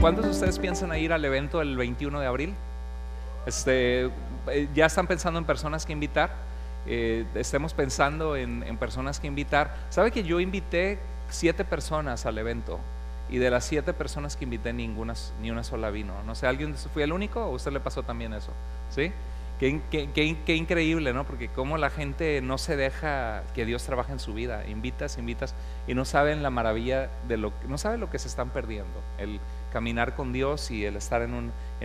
¿Cuántos de ustedes piensan ir al evento el 21 de abril? ¿Ya están pensando en personas que invitar? Estemos pensando en personas que invitar. ¿Sabe que yo invité 7 personas al evento? Y de las 7 personas que invité, ni una sola vino. No sé, ¿alguien fue el único o a usted le pasó también eso? ¿Sí? Qué increíble, ¿no? Porque como la gente no se deja que Dios trabaje en su vida. Invitas y no saben la maravilla no saben lo que se están perdiendo. El caminar con Dios y el estar en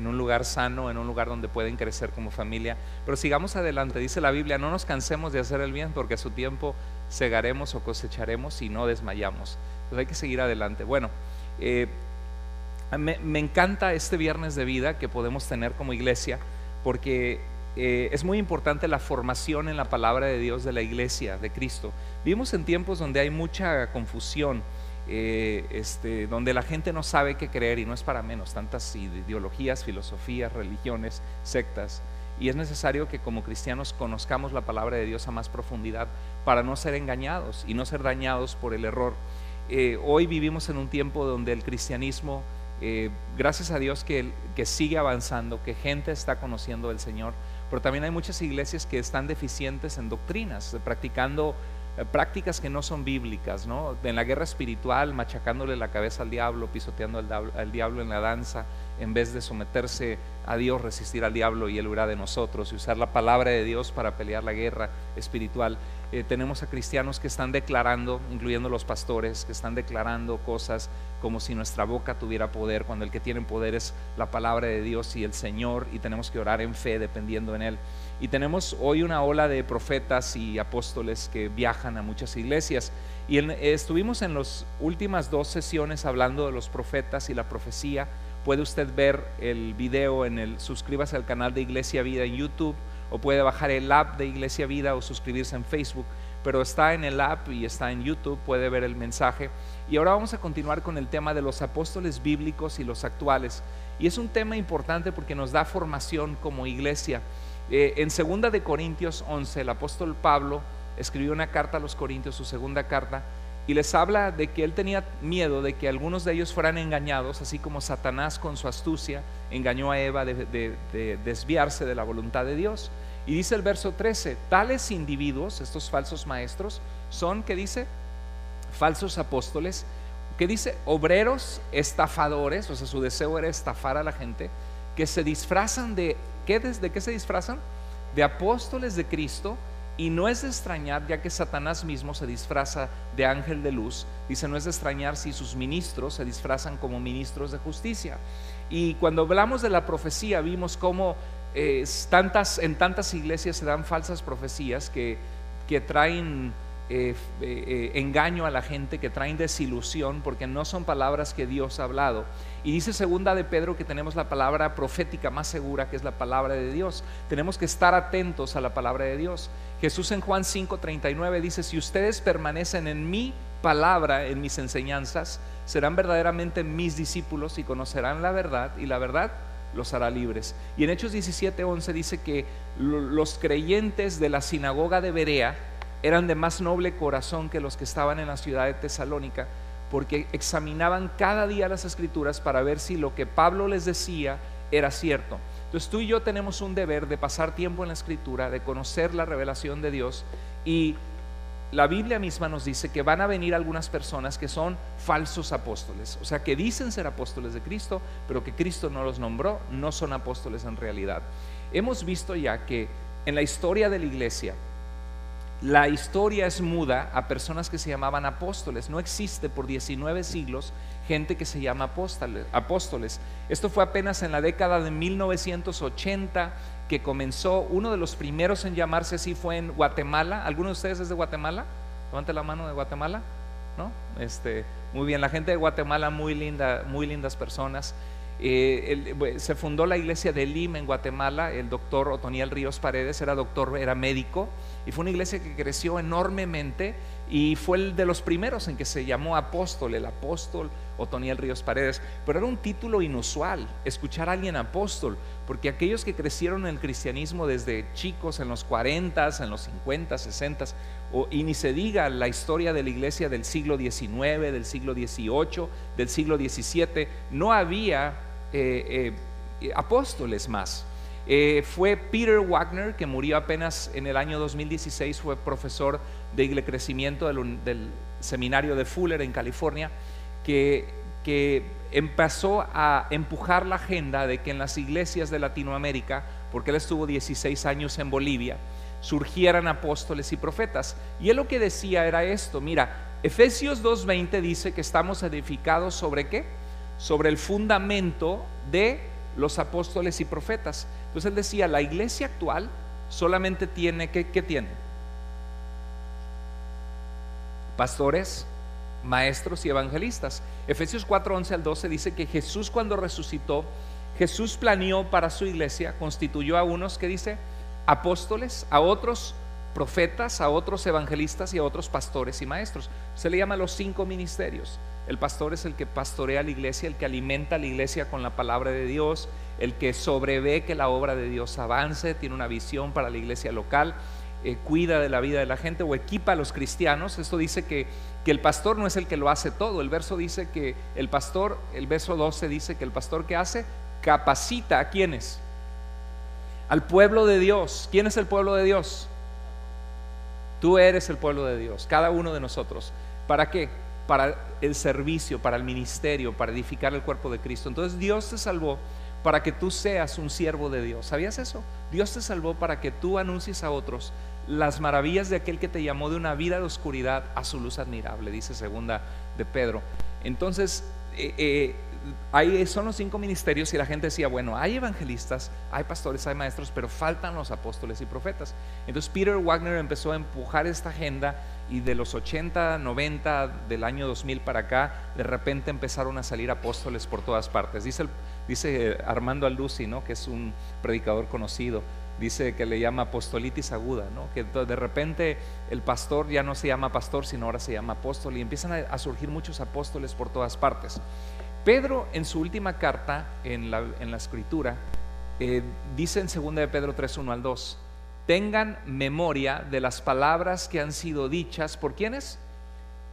un lugar sano, en un lugar donde pueden crecer como familia. Pero sigamos adelante, dice la Biblia, no nos cansemos de hacer el bien, porque a su tiempo segaremos o cosecharemos y no desmayamos. Entonces hay que seguir adelante. Bueno, me encanta este viernes de vida que podemos tener como iglesia, porque es muy importante la formación en la palabra de Dios de la iglesia de Cristo. Vivimos en tiempos donde hay mucha confusión, donde la gente no sabe qué creer, y no es para menos, tantas ideologías, filosofías, religiones, sectas, y es necesario que como cristianos conozcamos la palabra de Dios a más profundidad para no ser engañados y no ser dañados por el error. Hoy vivimos en un tiempo donde el cristianismo, gracias a Dios que sigue avanzando, que gente está conociendo del Señor, pero también hay muchas iglesias que están deficientes en doctrinas, practicando prácticas que no son bíblicas, ¿no? En la guerra espiritual, machacándole la cabeza al diablo, pisoteando al diablo en la danza, en vez de someterse a Dios, resistir al diablo y él huirá de nosotros, y usar la palabra de Dios para pelear la guerra espiritual. Tenemos a cristianos que están declarando, incluyendo los pastores, que están declarando cosas como si nuestra boca tuviera poder, cuando el que tiene poder es la palabra de Dios y el Señor, y tenemos que orar en fe dependiendo en Él. Y tenemos hoy una ola de profetas y apóstoles que viajan a muchas iglesias, y estuvimos en las últimas 2 sesiones hablando de los profetas y la profecía. Puede usted ver el video suscríbase al canal de Iglesia Vida en YouTube, o puede bajar el app de Iglesia Vida o suscribirse en Facebook, pero está en el app y está en YouTube, puede ver el mensaje. Y ahora vamos a continuar con el tema de los apóstoles bíblicos y los actuales, y es un tema importante porque nos da formación como iglesia. En 2 de Corintios 11, el apóstol Pablo escribió una carta a los Corintios, su segunda carta, y les habla de que él tenía miedo de que algunos de ellos fueran engañados, así como Satanás con su astucia engañó a Eva de desviarse de la voluntad de Dios. Y dice el verso 13, tales individuos, estos falsos maestros, son, ¿qué dice? Falsos apóstoles, ¿qué dice? Obreros estafadores, o sea, su deseo era estafar a la gente, que se disfrazan ¿de qué se disfrazan? De apóstoles de Cristo. Y no es de extrañar, ya que Satanás mismo se disfraza de ángel de luz. Dice, no es de extrañar si sus ministros se disfrazan como ministros de justicia. Y cuando hablamos de la profecía, vimos cómo en tantas iglesias se dan falsas profecías que traen engaño a la gente, que traen desilusión, porque no son palabras que Dios ha hablado. Y dice 2 de Pedro que tenemos la palabra profética más segura, que es la palabra de Dios. Tenemos que estar atentos a la palabra de Dios. Jesús en Juan 5:39 dice, si ustedes permanecen en mi palabra, en mis enseñanzas, serán verdaderamente mis discípulos y conocerán la verdad, y la verdad los hará libres. Y en Hechos 17:11 dice que los creyentes de la sinagoga de Berea eran de más noble corazón que los que estaban en la ciudad de Tesalónica, porque examinaban cada día las escrituras para ver si lo que Pablo les decía era cierto. Entonces tú y yo tenemos un deber de pasar tiempo en la escritura, de conocer la revelación de Dios, y la Biblia misma nos dice que van a venir algunas personas que son falsos apóstoles, o sea, que dicen ser apóstoles de Cristo, pero que Cristo no los nombró, no son apóstoles en realidad. Hemos visto ya que en la historia de la iglesia, la historia es muda a personas que se llamaban apóstoles. No existe por 19 siglos gente que se llama apóstoles. Esto fue apenas en la década de 1980 que comenzó. Uno de los primeros en llamarse así fue en Guatemala. ¿Alguno de ustedes es de Guatemala? Levante la mano de Guatemala. ¿No? Muy bien, la gente de Guatemala, muy lindas personas. Se fundó la iglesia de Lima en Guatemala. El doctor Otoniel Ríos Paredes era doctor, era médico, y fue una iglesia que creció enormemente. y fue el de los primeros en que se llamó apóstol, el apóstol Otoniel Ríos Paredes. Pero era un título inusual escuchar a alguien apóstol, porque aquellos que crecieron en el cristianismo desde chicos en los 40s, en los 50, 60, y ni se diga la historia de la iglesia del siglo XIX, del siglo XVIII, del siglo XVII, no había apóstoles más. Fue Peter Wagner, que murió apenas en el año 2016, fue profesor de crecimiento del seminario de Fuller en California, que empezó a empujar la agenda de que en las iglesias de Latinoamérica, porque él estuvo 16 años en Bolivia, surgieran apóstoles y profetas. Y él lo que decía era esto: mira, Efesios 2:20 dice que estamos edificados ¿sobre qué? Sobre el fundamento de los apóstoles y profetas. Entonces él decía, la iglesia actual solamente tiene, ¿qué tiene? Pastores, maestros y evangelistas. Efesios 4:11 al 12 dice que Jesús, cuando resucitó, Jesús planeó para su iglesia, constituyó a unos, que dice, apóstoles, a otros profetas, a otros evangelistas y a otros pastores y maestros. Se le llama los 5 ministerios. El pastor es el que pastorea la iglesia, el que alimenta a la iglesia con la palabra de Dios, el que sobrevé que la obra de Dios avance, tiene una visión para la iglesia local, cuida de la vida de la gente o equipa a los cristianos. Esto dice que el pastor no es el que lo hace todo. El verso dice que el pastor, el verso 12 dice que el pastor, que hace, capacita a quienes, al pueblo de Dios. ¿Quién es el pueblo de Dios? Tú eres el pueblo de Dios, cada uno de nosotros. ¿Para qué? Para el servicio, para el ministerio, para edificar el cuerpo de Cristo. Entonces Dios te salvó para que tú seas un siervo de Dios. ¿Sabías eso? Dios te salvó para que tú anuncies a otros las maravillas de aquel que te llamó de una vida de oscuridad a su luz admirable, dice segunda de Pedro. Entonces ahí son los 5 ministerios, y la gente decía, bueno, hay evangelistas, hay pastores, hay maestros, pero faltan los apóstoles y profetas. Entonces Peter Wagner empezó a empujar esta agenda, y de los 80, 90, del año 2000 para acá, de repente empezaron a salir apóstoles por todas partes. Dice Armando Alducci, ¿no?, que es un predicador conocido, dice que le llama apostolitis aguda, ¿no?, que de repente el pastor ya no se llama pastor, sino ahora se llama apóstol, y empiezan a surgir muchos apóstoles por todas partes. Pedro, en su última carta en la escritura, dice en 2 de Pedro 3:1 al 2, tengan memoria de las palabras que han sido dichas, ¿por quiénes?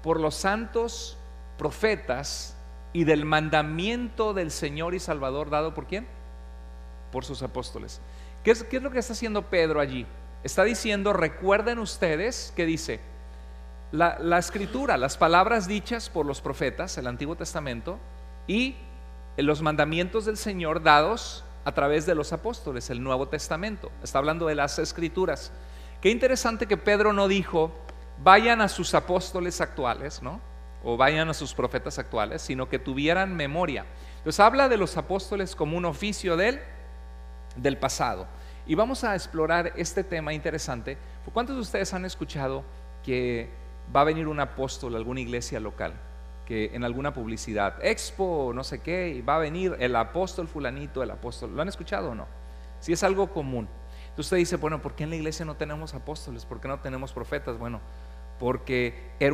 Por los santos profetas, y del mandamiento del Señor y Salvador dado ¿por quién? Por sus apóstoles. ¿Qué es lo que está haciendo Pedro allí? Está diciendo, recuerden ustedes, ¿qué dice? La escritura, las palabras dichas por los profetas, el Antiguo Testamento, y los mandamientos del Señor dados a través de los apóstoles, el Nuevo Testamento. Está hablando de las escrituras. Qué interesante que Pedro no dijo, vayan a sus apóstoles actuales, ¿no?, o vayan a sus profetas actuales, sino que tuvieran memoria. Entonces habla de los apóstoles como un oficio del pasado. Y vamos a explorar este tema interesante. ¿Cuántos de ustedes han escuchado que va a venir un apóstol a alguna iglesia local? Que en alguna publicidad, expo, no sé qué, y va a venir el apóstol fulanito, el apóstol. ¿Lo han escuchado o no? Si es algo común. Entonces usted dice, bueno, ¿por qué en la iglesia no tenemos apóstoles? ¿Por qué no tenemos profetas? Bueno, porque era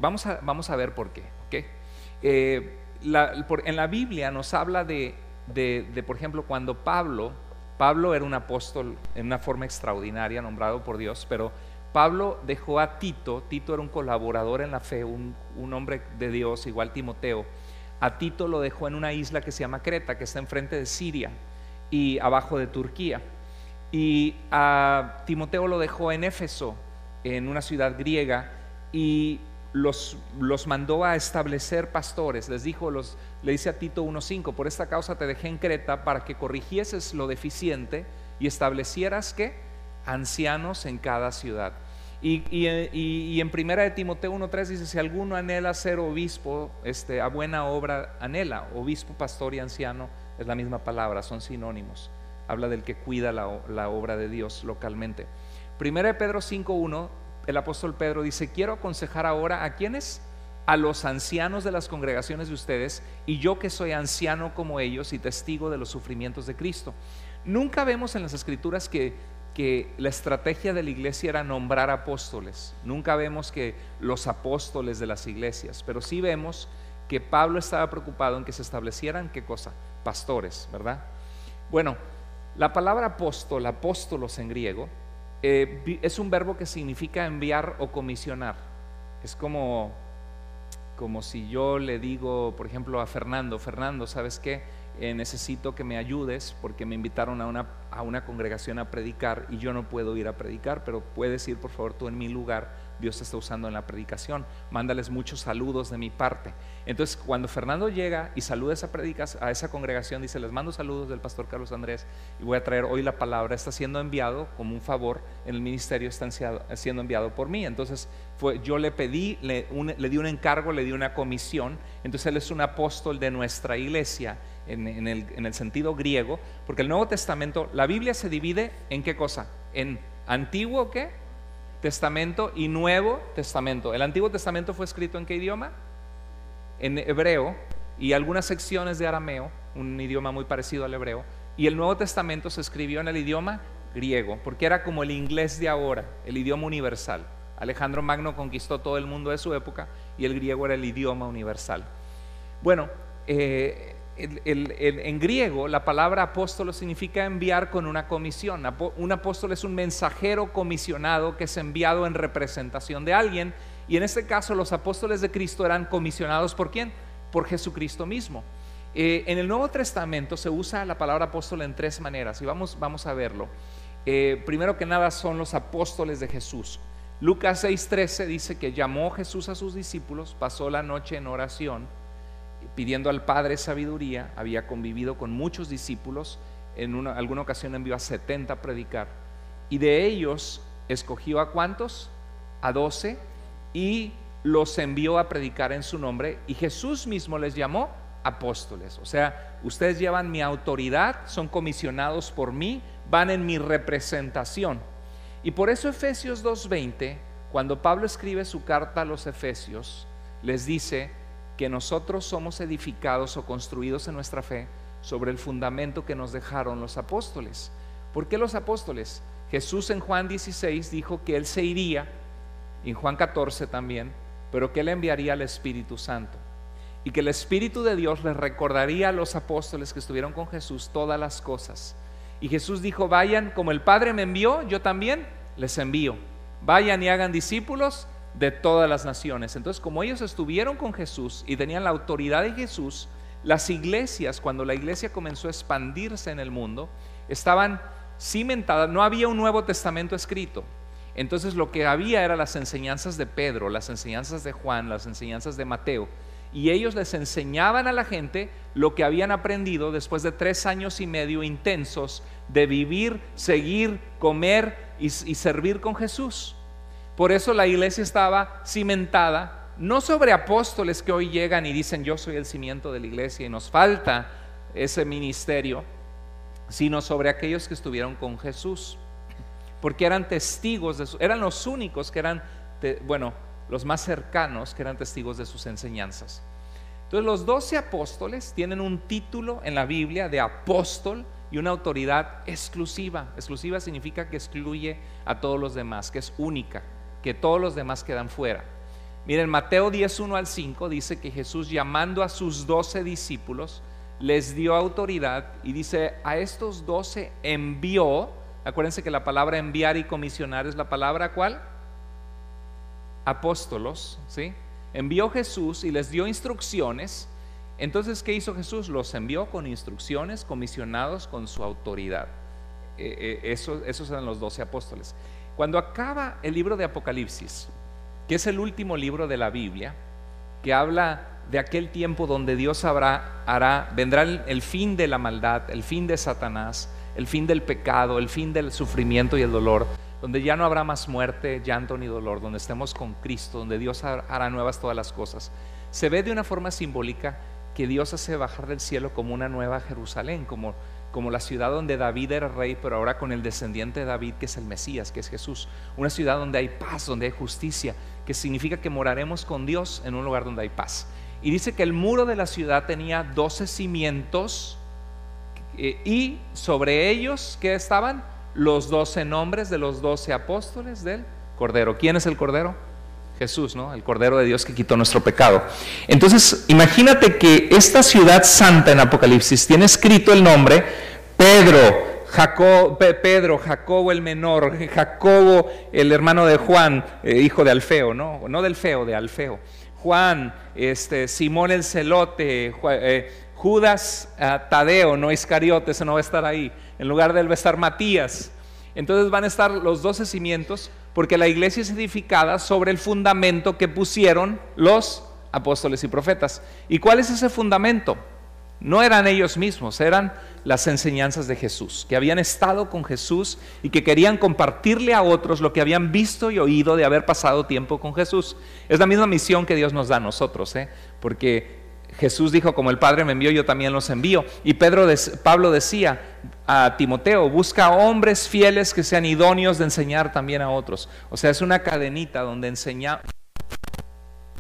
vamos a ver por qué, ¿okay? En la Biblia nos habla de por ejemplo, cuando Pablo era un apóstol en una forma extraordinaria, nombrado por Dios, pero Pablo dejó a Tito era un colaborador en la fe, un hombre de Dios, igual Timoteo. A Tito lo dejó en una isla que se llama Creta, que está enfrente de Siria y abajo de Turquía. Y a Timoteo lo dejó en Éfeso, en una ciudad griega, y los mandó a establecer pastores. Le dice a Tito 1:5, por esta causa te dejé en Creta, para que corrigieses lo deficiente y establecieras ¿qué? Ancianos en cada ciudad. Y en primera de Timoteo 1:3 dice, si alguno anhela ser obispo, a buena obra anhela. Obispo, pastor y anciano es la misma palabra, son sinónimos. Habla del que cuida la obra de Dios localmente. Primera de Pedro 5:1, el apóstol Pedro dice, quiero aconsejar ahora ¿a quiénes? A los ancianos de las congregaciones de ustedes, y yo que soy anciano como ellos y testigo de los sufrimientos de Cristo. Nunca vemos en las escrituras que que la estrategia de la iglesia era nombrar apóstoles. Nunca vemos que los apóstoles de las iglesias, pero sí vemos que Pablo estaba preocupado en que se establecieran, ¿qué cosa? Pastores, ¿verdad? Bueno, la palabra apóstol, apóstolos en griego, es un verbo que significa enviar o comisionar. Es como si yo le digo, por ejemplo, a Fernando, ¿sabes qué? Necesito que me ayudes porque me invitaron a una congregación a predicar y yo no puedo ir a predicar, pero puedes ir por favor tú en mi lugar, Dios te está usando en la predicación, mándales muchos saludos de mi parte. Entonces cuando Fernando llega y saluda a esa congregación, dice, les mando saludos del pastor Carlos Andrés y voy a traer hoy la palabra, está siendo enviado como un favor en el ministerio, está siendo enviado por mí. Entonces yo le pedí, le di un encargo, le di una comisión, entonces él es un apóstol de nuestra iglesia en el sentido griego, porque el Nuevo Testamento, la Biblia se divide en ¿qué cosa? En Antiguo ¿qué? Testamento y Nuevo Testamento. El Antiguo Testamento fue escrito ¿en qué idioma? En hebreo y algunas secciones de arameo, un idioma muy parecido al hebreo, y el Nuevo Testamento se escribió en el idioma griego, porque era como el inglés de ahora, el idioma universal. Alejandro Magno conquistó todo el mundo de su época y el griego era el idioma universal. Bueno, en griego la palabra apóstolo significa enviar con una comisión. Un apóstol es un mensajero comisionado que es enviado en representación de alguien, y en este caso los apóstoles de Cristo eran comisionados ¿por quién? Por Jesucristo mismo. En el Nuevo Testamento se usa la palabra apóstol en tres maneras y vamos a verlo. Primero que nada son los apóstoles de Jesús. Lucas 6:13 dice que llamó Jesús a sus discípulos, pasó la noche en oración pidiendo al Padre sabiduría, había convivido con muchos discípulos, en alguna ocasión envió a 70 a predicar, y de ellos escogió ¿a cuántos? A 12, y los envió a predicar en su nombre, y Jesús mismo les llamó apóstoles. O sea, ustedes llevan mi autoridad, son comisionados por mí, van en mi representación. Y por eso Efesios 2:20, cuando Pablo escribe su carta a los Efesios, les dice que nosotros somos edificados o construidos en nuestra fe sobre el fundamento que nos dejaron los apóstoles. ¿Por qué los apóstoles? Jesús en Juan 16 dijo que Él se iría, y en Juan 14 también, pero que Él enviaría al Espíritu Santo, y que el Espíritu de Dios les recordaría a los apóstoles que estuvieron con Jesús todas las cosas. Y Jesús dijo, vayan, como el Padre me envió, yo también les envío. Vayan y hagan discípulos de todas las naciones. Entonces, como ellos estuvieron con Jesús y tenían la autoridad de Jesús, las iglesias, cuando la iglesia comenzó a expandirse en el mundo, estaban cimentadas. No había un Nuevo Testamento escrito. Entonces lo que había eran las enseñanzas de Pedro, las enseñanzas de Juan, las enseñanzas de Mateo, y ellos les enseñaban a la gente lo que habían aprendido después de 3 años y medio intensos de vivir, seguir, comer y servir con Jesús. Por eso la iglesia estaba cimentada, no sobre apóstoles que hoy llegan y dicen yo soy el cimiento de la iglesia y nos falta ese ministerio, sino sobre aquellos que estuvieron con Jesús, porque eran testigos eran los únicos que eran, los más cercanos que eran testigos de sus enseñanzas. Entonces los 12 apóstoles tienen un título en la Biblia de apóstol y una autoridad exclusiva. Exclusiva significa que excluye a todos los demás, que es única, que todos los demás quedan fuera. Miren, Mateo 10:1-5 dice que Jesús, llamando a sus 12 discípulos, les dio autoridad y dice, a estos 12 envió. Acuérdense que la palabra enviar y comisionar es la palabra ¿cuál? Apóstolos, ¿sí? Envió Jesús y les dio instrucciones. Entonces, ¿qué hizo Jesús? Los envió con instrucciones, comisionados con su autoridad. Esos eran los 12 apóstoles. Cuando acaba el libro de Apocalipsis, que es el último libro de la Biblia, que habla de aquel tiempo donde Dios vendrá el fin de la maldad, el fin de Satanás, el fin del pecado, el fin del sufrimiento y el dolor, donde ya no habrá más muerte, llanto ni dolor, donde estemos con Cristo, donde Dios hará nuevas todas las cosas. Se ve de una forma simbólica que Dios hace bajar del cielo como una nueva Jerusalén, como la ciudad donde David era rey, pero ahora con el descendiente de David, que es el Mesías, que es Jesús. Una ciudad donde hay paz, donde hay justicia, que significa que moraremos con Dios en un lugar donde hay paz. Y dice que el muro de la ciudad tenía 12 cimientos, y sobre ellos, ¿qué estaban? los 12 nombres de los 12 apóstoles del Cordero. ¿Quién es el Cordero? Jesús, ¿no? El Cordero de Dios que quitó nuestro pecado. Entonces, imagínate que esta ciudad santa en Apocalipsis tiene escrito el nombre Pedro, Jacobo el menor, Jacobo el hermano de Juan, hijo de Alfeo, no del Feo, de Alfeo. Juan, Simón el celote, Judas Tadeo, no Iscariote, ese no va a estar ahí. En lugar de él va a estar Matías. Entonces van a estar los 12 cimientos, porque la iglesia es edificada sobre el fundamento que pusieron los apóstoles y profetas. ¿Y cuál es ese fundamento? No eran ellos mismos, eran las enseñanzas de Jesús, que habían estado con Jesús y que querían compartirle a otros lo que habían visto y oído de haber pasado tiempo con Jesús. Es la misma misión que Dios nos da a nosotros, porque Jesús dijo, como el Padre me envió, yo también los envío. Y Pablo decía a Timoteo, busca hombres fieles que sean idóneos de enseñar también a otros. O sea, es una cadenita donde enseña.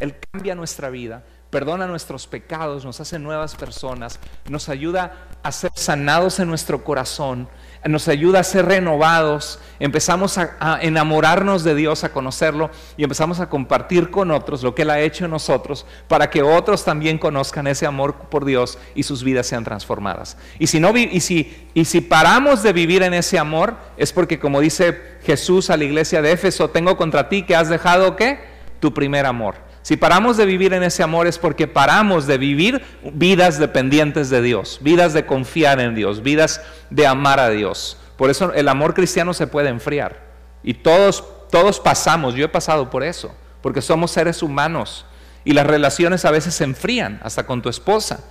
Él cambia nuestra vida, perdona nuestros pecados, nos hace nuevas personas, nos ayuda a ser sanados en nuestro corazón, nos ayuda a ser renovados, empezamos a enamorarnos de Dios, a conocerlo y empezamos a compartir con otros lo que Él ha hecho en nosotros para que otros también conozcan ese amor por Dios y sus vidas sean transformadas. Y si paramos de vivir en ese amor es porque, como dice Jesús a la iglesia de Éfeso, tengo contra ti que has dejado ¿qué? Tu primer amor. Si paramos de vivir en ese amor es porque paramos de vivir vidas dependientes de Dios, vidas de confiar en Dios, vidas de amar a Dios. Por eso el amor cristiano se puede enfriar. Y todos pasamos, yo he pasado por eso, porque somos seres humanos y las relaciones a veces se enfrían, hasta con tu esposa.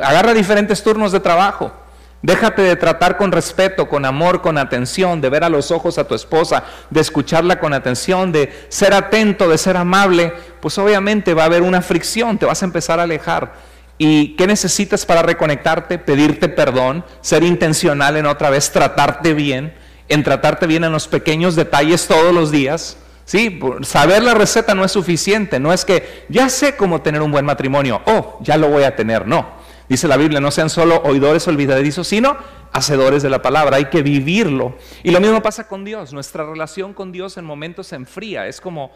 Agarra diferentes turnos de trabajo. Déjate de tratar con respeto, con amor, con atención, de ver a los ojos a tu esposa, de escucharla con atención, de ser atento, de ser amable. Pues obviamente va a haber una fricción, te vas a empezar a alejar. ¿Y qué necesitas para reconectarte? Pedirte perdón, ser intencional en otra vez, tratarte bien en los pequeños detalles todos los días. ¿Sí? Saber la receta no es suficiente, no es que ya sé cómo tener un buen matrimonio, ya lo voy a tener, no. Dice la Biblia, no sean solo oidores olvidadizos, sino hacedores de la palabra. Hay que vivirlo. Y lo mismo pasa con Dios. Nuestra relación con Dios en momentos se enfría. Es como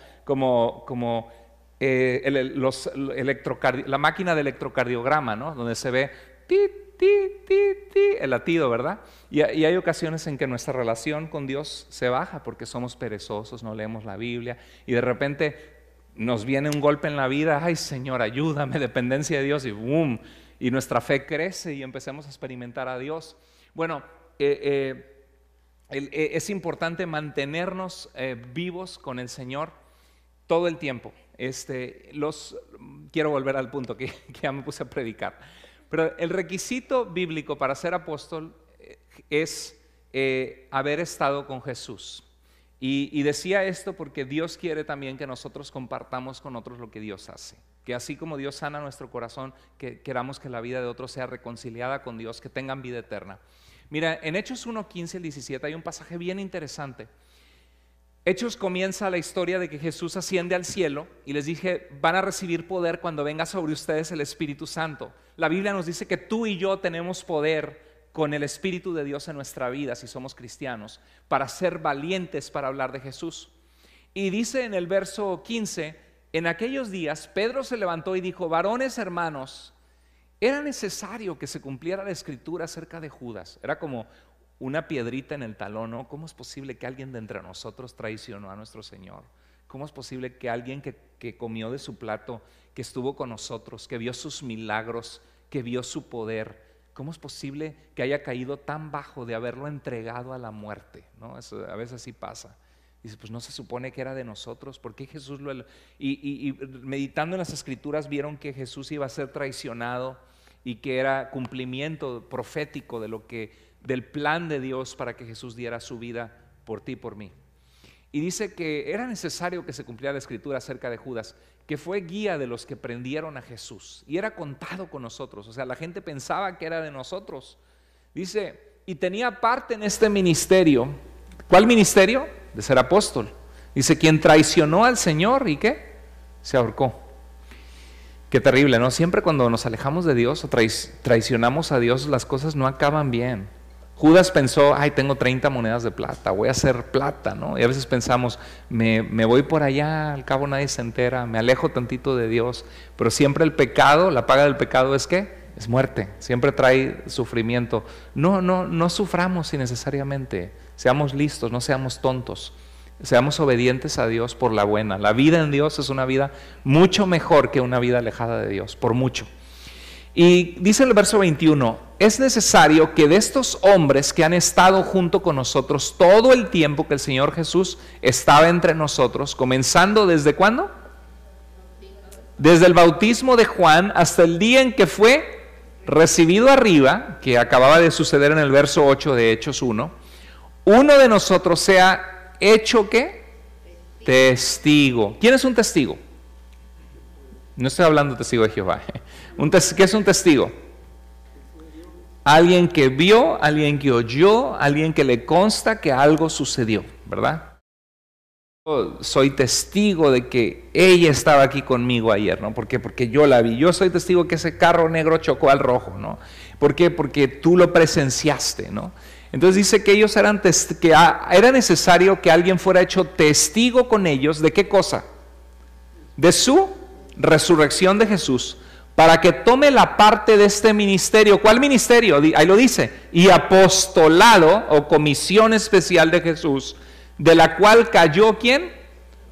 la máquina de electrocardiograma, ¿no? Donde se ve el latido, ¿verdad? Y hay ocasiones en que nuestra relación con Dios se baja porque somos perezosos, no leemos la Biblia y de repente nos viene un golpe en la vida. Ay, Señor, ayúdame, dependencia de Dios, y ¡boom! Y nuestra fe crece y empecemos a experimentar a Dios. Bueno, es importante mantenernos vivos con el Señor todo el tiempo. Quiero volver al punto que ya me puse a predicar. Pero el requisito bíblico para ser apóstol es haber estado con Jesús. Y decía esto porque Dios quiere también que nosotros compartamos con otros lo que Dios hace. Que así como Dios sana nuestro corazón, que queramos que la vida de otros sea reconciliada con Dios, que tengan vida eterna. Mira, en Hechos 1:15 al 17 hay un pasaje bien interesante. Hechos comienza la historia de que Jesús asciende al cielo y les dije, van a recibir poder cuando venga sobre ustedes el Espíritu Santo. La Biblia nos dice que tú y yo tenemos poder con el Espíritu de Dios en nuestra vida, si somos cristianos, para ser valientes para hablar de Jesús. Y dice en el verso 15, en aquellos días Pedro se levantó y dijo, varones hermanos, era necesario que se cumpliera la escritura acerca de Judas. Era como una piedrita en el talón, ¿no? ¿Cómo es posible que alguien de entre nosotros traicionó a nuestro Señor? ¿Cómo es posible que alguien que comió de su plato, que estuvo con nosotros, que vio sus milagros, que vio su poder, cómo es posible que haya caído tan bajo de haberlo entregado a la muerte? ¿No? Eso a veces así pasa. Dice, pues no se supone que era de nosotros, ¿por qué Jesús lo...? Y meditando en las escrituras vieron que Jesús iba a ser traicionado y que era cumplimiento profético del plan de Dios para que Jesús diera su vida por ti y por mí. Y dice que era necesario que se cumpliera la escritura acerca de Judas, que fue guía de los que prendieron a Jesús y era contado con nosotros. O sea, la gente pensaba que era de nosotros. Dice, y tenía parte en este ministerio. ¿Cuál ministerio? De ser apóstol. Dice, quien traicionó al Señor y ¿qué? Se ahorcó. Qué terrible, ¿no? Siempre cuando nos alejamos de Dios o traicionamos a Dios, las cosas no acaban bien. Judas pensó, ay, tengo 30 monedas de plata, voy a hacer plata, ¿no? Y a veces pensamos, me voy por allá, al cabo nadie se entera, me alejo tantito de Dios. Pero siempre el pecado, la paga del pecado es ¿qué? Es muerte, siempre trae sufrimiento. No suframos innecesariamente, seamos listos, no seamos tontos. Seamos obedientes a Dios por la buena. La vida en Dios es una vida mucho mejor que una vida alejada de Dios, por mucho. Y dice el verso 21, es necesario que de estos hombres que han estado junto con nosotros todo el tiempo que el Señor Jesús estaba entre nosotros, comenzando ¿desde cuándo? Desde el bautismo de Juan hasta el día en que fue recibido arriba, que acababa de suceder en el verso 8 de Hechos 1, uno de nosotros sea hecho ¿qué? Testigo. ¿Quién es un testigo? No estoy hablando de testigo de Jehová. ¿Qué es un testigo? Alguien que vio, alguien que oyó, alguien que le consta que algo sucedió, ¿verdad? Soy testigo de que ella estaba aquí conmigo ayer, ¿no? ¿Por qué? Porque yo la vi. Yo soy testigo que ese carro negro chocó al rojo, ¿no? ¿Por qué? Porque tú lo presenciaste, ¿no? Entonces dice que ellos era necesario que alguien fuera hecho testigo con ellos. ¿De qué cosa? De su resurrección de Jesús, para que tome la parte de este ministerio. ¿Cuál ministerio? Ahí lo dice. Y apostolado o comisión especial de Jesús, de la cual cayó ¿quién?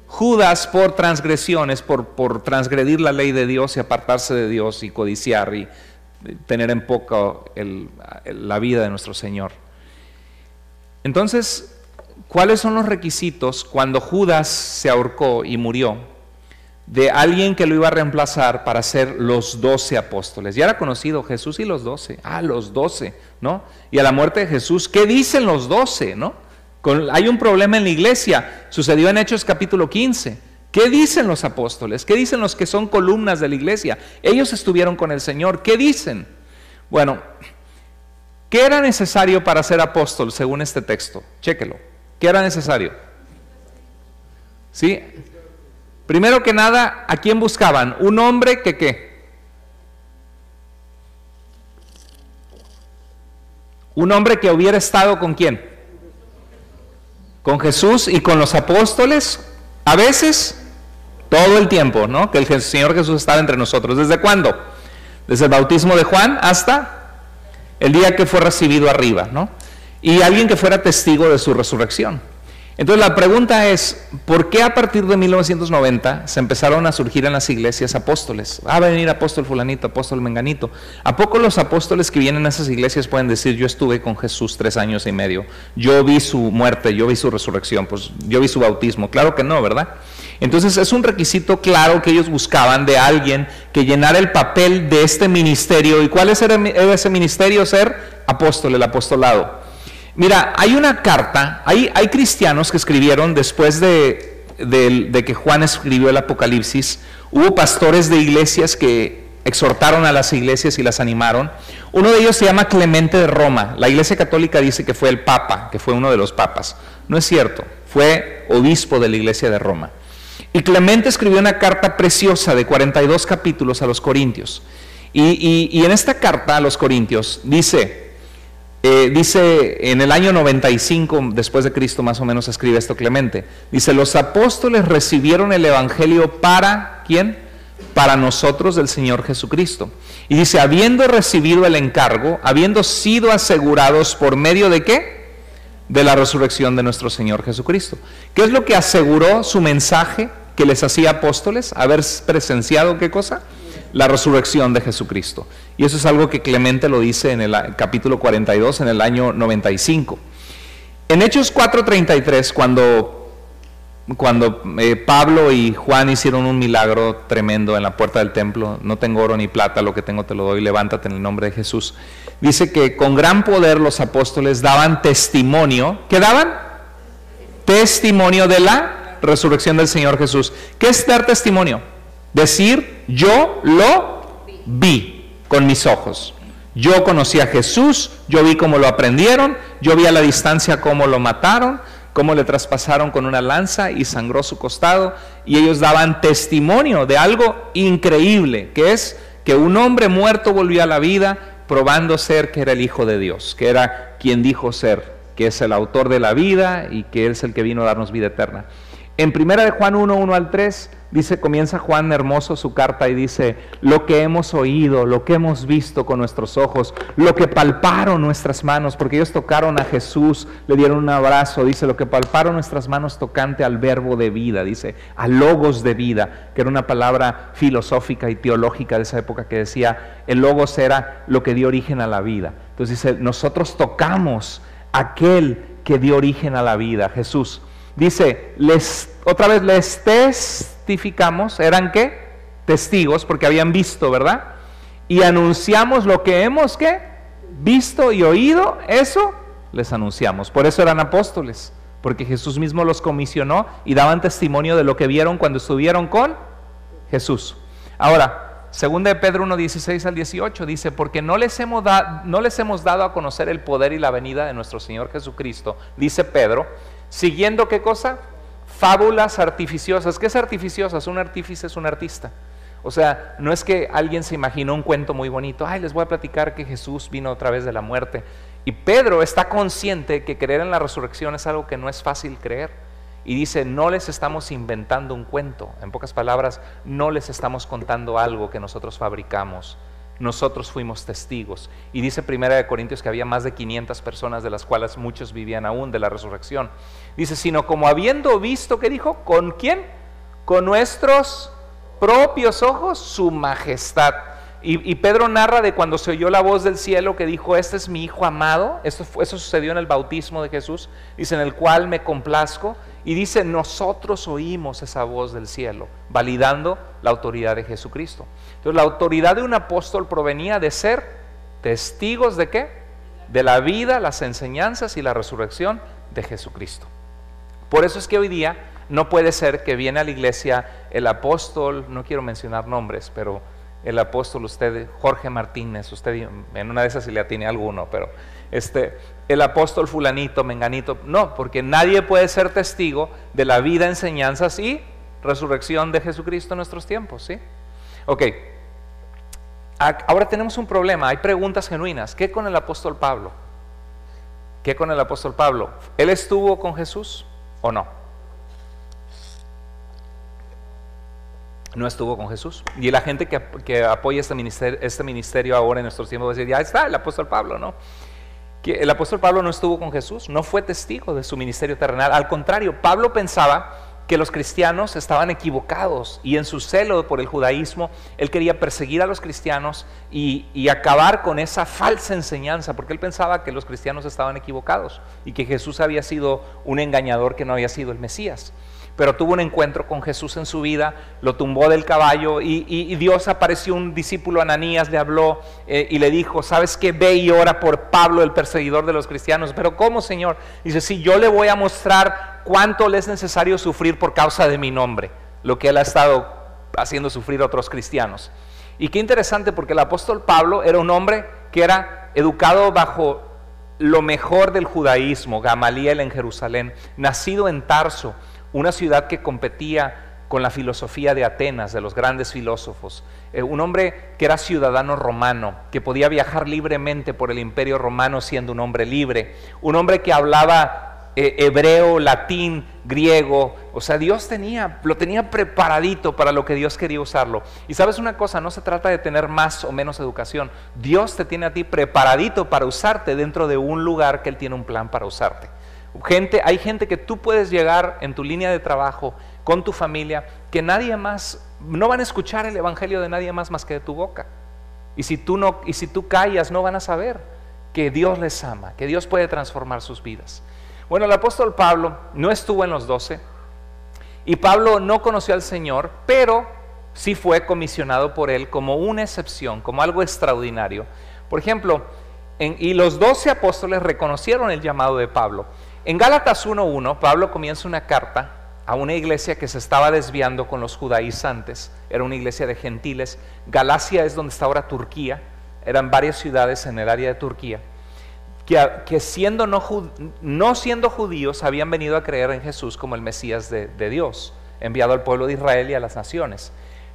Judas por transgresiones, por transgredir la ley de Dios y apartarse de Dios y codiciar y tener en poco la vida de nuestro Señor. Entonces, ¿cuáles son los requisitos cuando Judas se ahorcó y murió de alguien que lo iba a reemplazar para ser los 12 apóstoles? Ya era conocido Jesús y los 12. Los 12, ¿no? Y a la muerte de Jesús, ¿qué dicen los 12, no? Hay un problema en la iglesia, sucedió en Hechos capítulo 15. ¿Qué dicen los apóstoles? ¿Qué dicen los que son columnas de la iglesia? Ellos estuvieron con el Señor. ¿Qué dicen? Bueno, ¿qué era necesario para ser apóstol según este texto? Chéquelo. ¿Qué era necesario? ¿Sí? Primero que nada, ¿a quién buscaban? Un hombre que ¿qué? Un hombre que hubiera estado ¿con quién? Con Jesús y con los apóstoles, a veces, todo el tiempo, ¿no? Que el Señor Jesús estaba entre nosotros. ¿Desde cuándo? Desde el bautismo de Juan hasta el día que fue recibido arriba, ¿no? Y alguien que fuera testigo de su resurrección. Entonces la pregunta es, ¿por qué a partir de 1990 se empezaron a surgir en las iglesias apóstoles? Va a venir apóstol fulanito, apóstol menganito. ¿A poco los apóstoles que vienen a esas iglesias pueden decir, yo estuve con Jesús 3 años y medio, yo vi su muerte, yo vi su resurrección, pues yo vi su bautismo? Claro que no, ¿verdad? Entonces es un requisito claro que ellos buscaban de alguien que llenara el papel de este ministerio. ¿Y cuál era ese ministerio? Ser apóstol, el apostolado. Mira, hay una carta, hay cristianos que escribieron después de que Juan escribió el Apocalipsis. Hubo pastores de iglesias que exhortaron a las iglesias y las animaron. Uno de ellos se llama Clemente de Roma. La iglesia católica dice que fue el papa, que fue uno de los papas. No es cierto, fue obispo de la iglesia de Roma. Y Clemente escribió una carta preciosa de 42 capítulos a los corintios. Y en esta carta a los corintios dice en el año 95 después de Cristo, más o menos, escribe esto Clemente. Dice, los apóstoles recibieron el evangelio para ¿quién? Para nosotros del Señor Jesucristo. Y dice, habiendo recibido el encargo, habiendo sido asegurados por medio de ¿qué? De la resurrección de nuestro Señor Jesucristo. ¿Qué es lo que aseguró su mensaje que les hacía apóstoles? Haber presenciado ¿qué cosa? La resurrección de Jesucristo. Y eso es algo que Clemente lo dice en el capítulo 42, en el año 95. En Hechos 4:33, cuando Pablo y Juan hicieron un milagro tremendo en la puerta del templo, no tengo oro ni plata, lo que tengo te lo doy, levántate en el nombre de Jesús. Dice que con gran poder los apóstoles daban testimonio. ¿Qué daban? Testimonio de la resurrección del Señor Jesús. ¿Qué es dar testimonio? Decir, yo lo vi con mis ojos. Yo conocí a Jesús, yo vi cómo lo aprendieron, yo vi a la distancia cómo lo mataron, cómo le traspasaron con una lanza y sangró su costado, y ellos daban testimonio de algo increíble, que es que un hombre muerto volvió a la vida, probando ser que era el Hijo de Dios, que era quien dijo ser, que es el autor de la vida y que Él es el que vino a darnos vida eterna. En 1 de Juan 1, 1 al 3, dice, comienza Juan hermoso su carta y dice, lo que hemos oído, lo que hemos visto con nuestros ojos, lo que palparon nuestras manos, porque ellos tocaron a Jesús, le dieron un abrazo, dice, lo que palparon nuestras manos tocante al verbo de vida, dice, al logos de vida, que era una palabra filosófica y teológica de esa época que decía, el logos era lo que dio origen a la vida. Entonces dice, nosotros tocamos aquel que dio origen a la vida, Jesús. Dice, otra vez les testificamos, ¿eran qué? Testigos, porque habían visto, ¿verdad? Y anunciamos lo que hemos, ¿qué? Visto y oído, eso les anunciamos. Por eso eran apóstoles, porque Jesús mismo los comisionó y daban testimonio de lo que vieron cuando estuvieron con Jesús. Ahora, 2 de Pedro 1, 16 al 18 dice, porque no les hemos dado a conocer el poder y la venida de nuestro Señor Jesucristo, dice Pedro, siguiendo ¿qué cosa? Fábulas artificiosas. ¿Qué es artificiosas? Un artífice es un artista. O sea, no es que alguien se imaginó un cuento muy bonito, ay, les voy a platicar que Jesús vino otra vez de la muerte. Y Pedro está consciente que creer en la resurrección es algo que no es fácil creer. Y dice, no les estamos inventando un cuento. En pocas palabras, no les estamos contando algo que nosotros fabricamos. Nosotros fuimos testigos. Y dice 1 de Corintios que había más de 500 personas, de las cuales muchos vivían aún de la resurrección. Dice, sino como habiendo visto, ¿qué dijo? ¿Con quién? Con nuestros propios ojos, su majestad. Y Pedro narra de cuando se oyó la voz del cielo que dijo, este es mi Hijo amado. Eso sucedió en el bautismo de Jesús. Dice, en el cual me complazco. Y dice, nosotros oímos esa voz del cielo, validando la autoridad de Jesucristo. Entonces, la autoridad de un apóstol provenía de ser testigos ¿de qué? De la vida, las enseñanzas y la resurrección de Jesucristo. Por eso es que hoy día no puede ser que viene a la iglesia el apóstol, no quiero mencionar nombres, pero el apóstol usted, Jorge Martínez, usted en una de esas si le atiene a alguno, pero el apóstol fulanito, menganito, no, porque nadie puede ser testigo de la vida, enseñanzas y resurrección de Jesucristo en nuestros tiempos, ¿sí? Ok, ahora tenemos un problema, hay preguntas genuinas. ¿Qué con el apóstol Pablo? ¿Qué con el apóstol Pablo? ¿Él estuvo con Jesús o no? No estuvo con Jesús. Y la gente que apoya este ministerio ahora en nuestros tiempos va a decir, ya está el apóstol Pablo, ¿no? Que el apóstol Pablo no estuvo con Jesús, no fue testigo de su ministerio terrenal. Al contrario, Pablo pensaba que los cristianos estaban equivocados y en su celo por el judaísmo, él quería perseguir a los cristianos y acabar con esa falsa enseñanza, porque él pensaba que los cristianos estaban equivocados y que Jesús había sido un engañador, que no había sido el Mesías. Pero tuvo un encuentro con Jesús en su vida, lo tumbó del caballo y Dios apareció, un discípulo, Ananías, le habló y le dijo, ¿sabes qué? Ve y ora por Pablo, el perseguidor de los cristianos. ¿Pero cómo, Señor? Dice, sí, yo le voy a mostrar cuánto le es necesario sufrir por causa de mi nombre, lo que él ha estado haciendo sufrir a otros cristianos. Y qué interesante, porque el apóstol Pablo era un hombre que era educado bajo lo mejor del judaísmo, Gamaliel en Jerusalén, nacido en Tarso, una ciudad que competía con la filosofía de Atenas, de los grandes filósofos, un hombre que era ciudadano romano, que podía viajar libremente por el imperio romano siendo un hombre libre, un hombre que hablaba hebreo, latín, griego. O sea, Dios lo tenía preparadito para lo que Dios quería usarlo. Y sabes una cosa, no se trata de tener más o menos educación. Dios te tiene a ti preparadito para usarte dentro de un lugar que Él tiene un plan para usarte. Hay gente que tú puedes llegar en tu línea de trabajo, con tu familia, que nadie más, no van a escuchar el evangelio de nadie más que de tu boca. Y si tú callas, no van a saber que Dios les ama, que Dios puede transformar sus vidas. Bueno, el apóstol Pablo no estuvo en los 12 y Pablo no conoció al Señor, pero sí fue comisionado por Él como una excepción, como algo extraordinario. Por ejemplo, y los 12 apóstoles reconocieron el llamado de Pablo. En Gálatas 1:1, Pablo comienza una carta a una iglesia que se estaba desviando con los judaizantes, era una iglesia de gentiles. Galacia es donde está ahora Turquía, eran varias ciudades en el área de Turquía, que no siendo judíos habían venido a creer en Jesús como el Mesías de Dios, enviado al pueblo de Israel y a las naciones.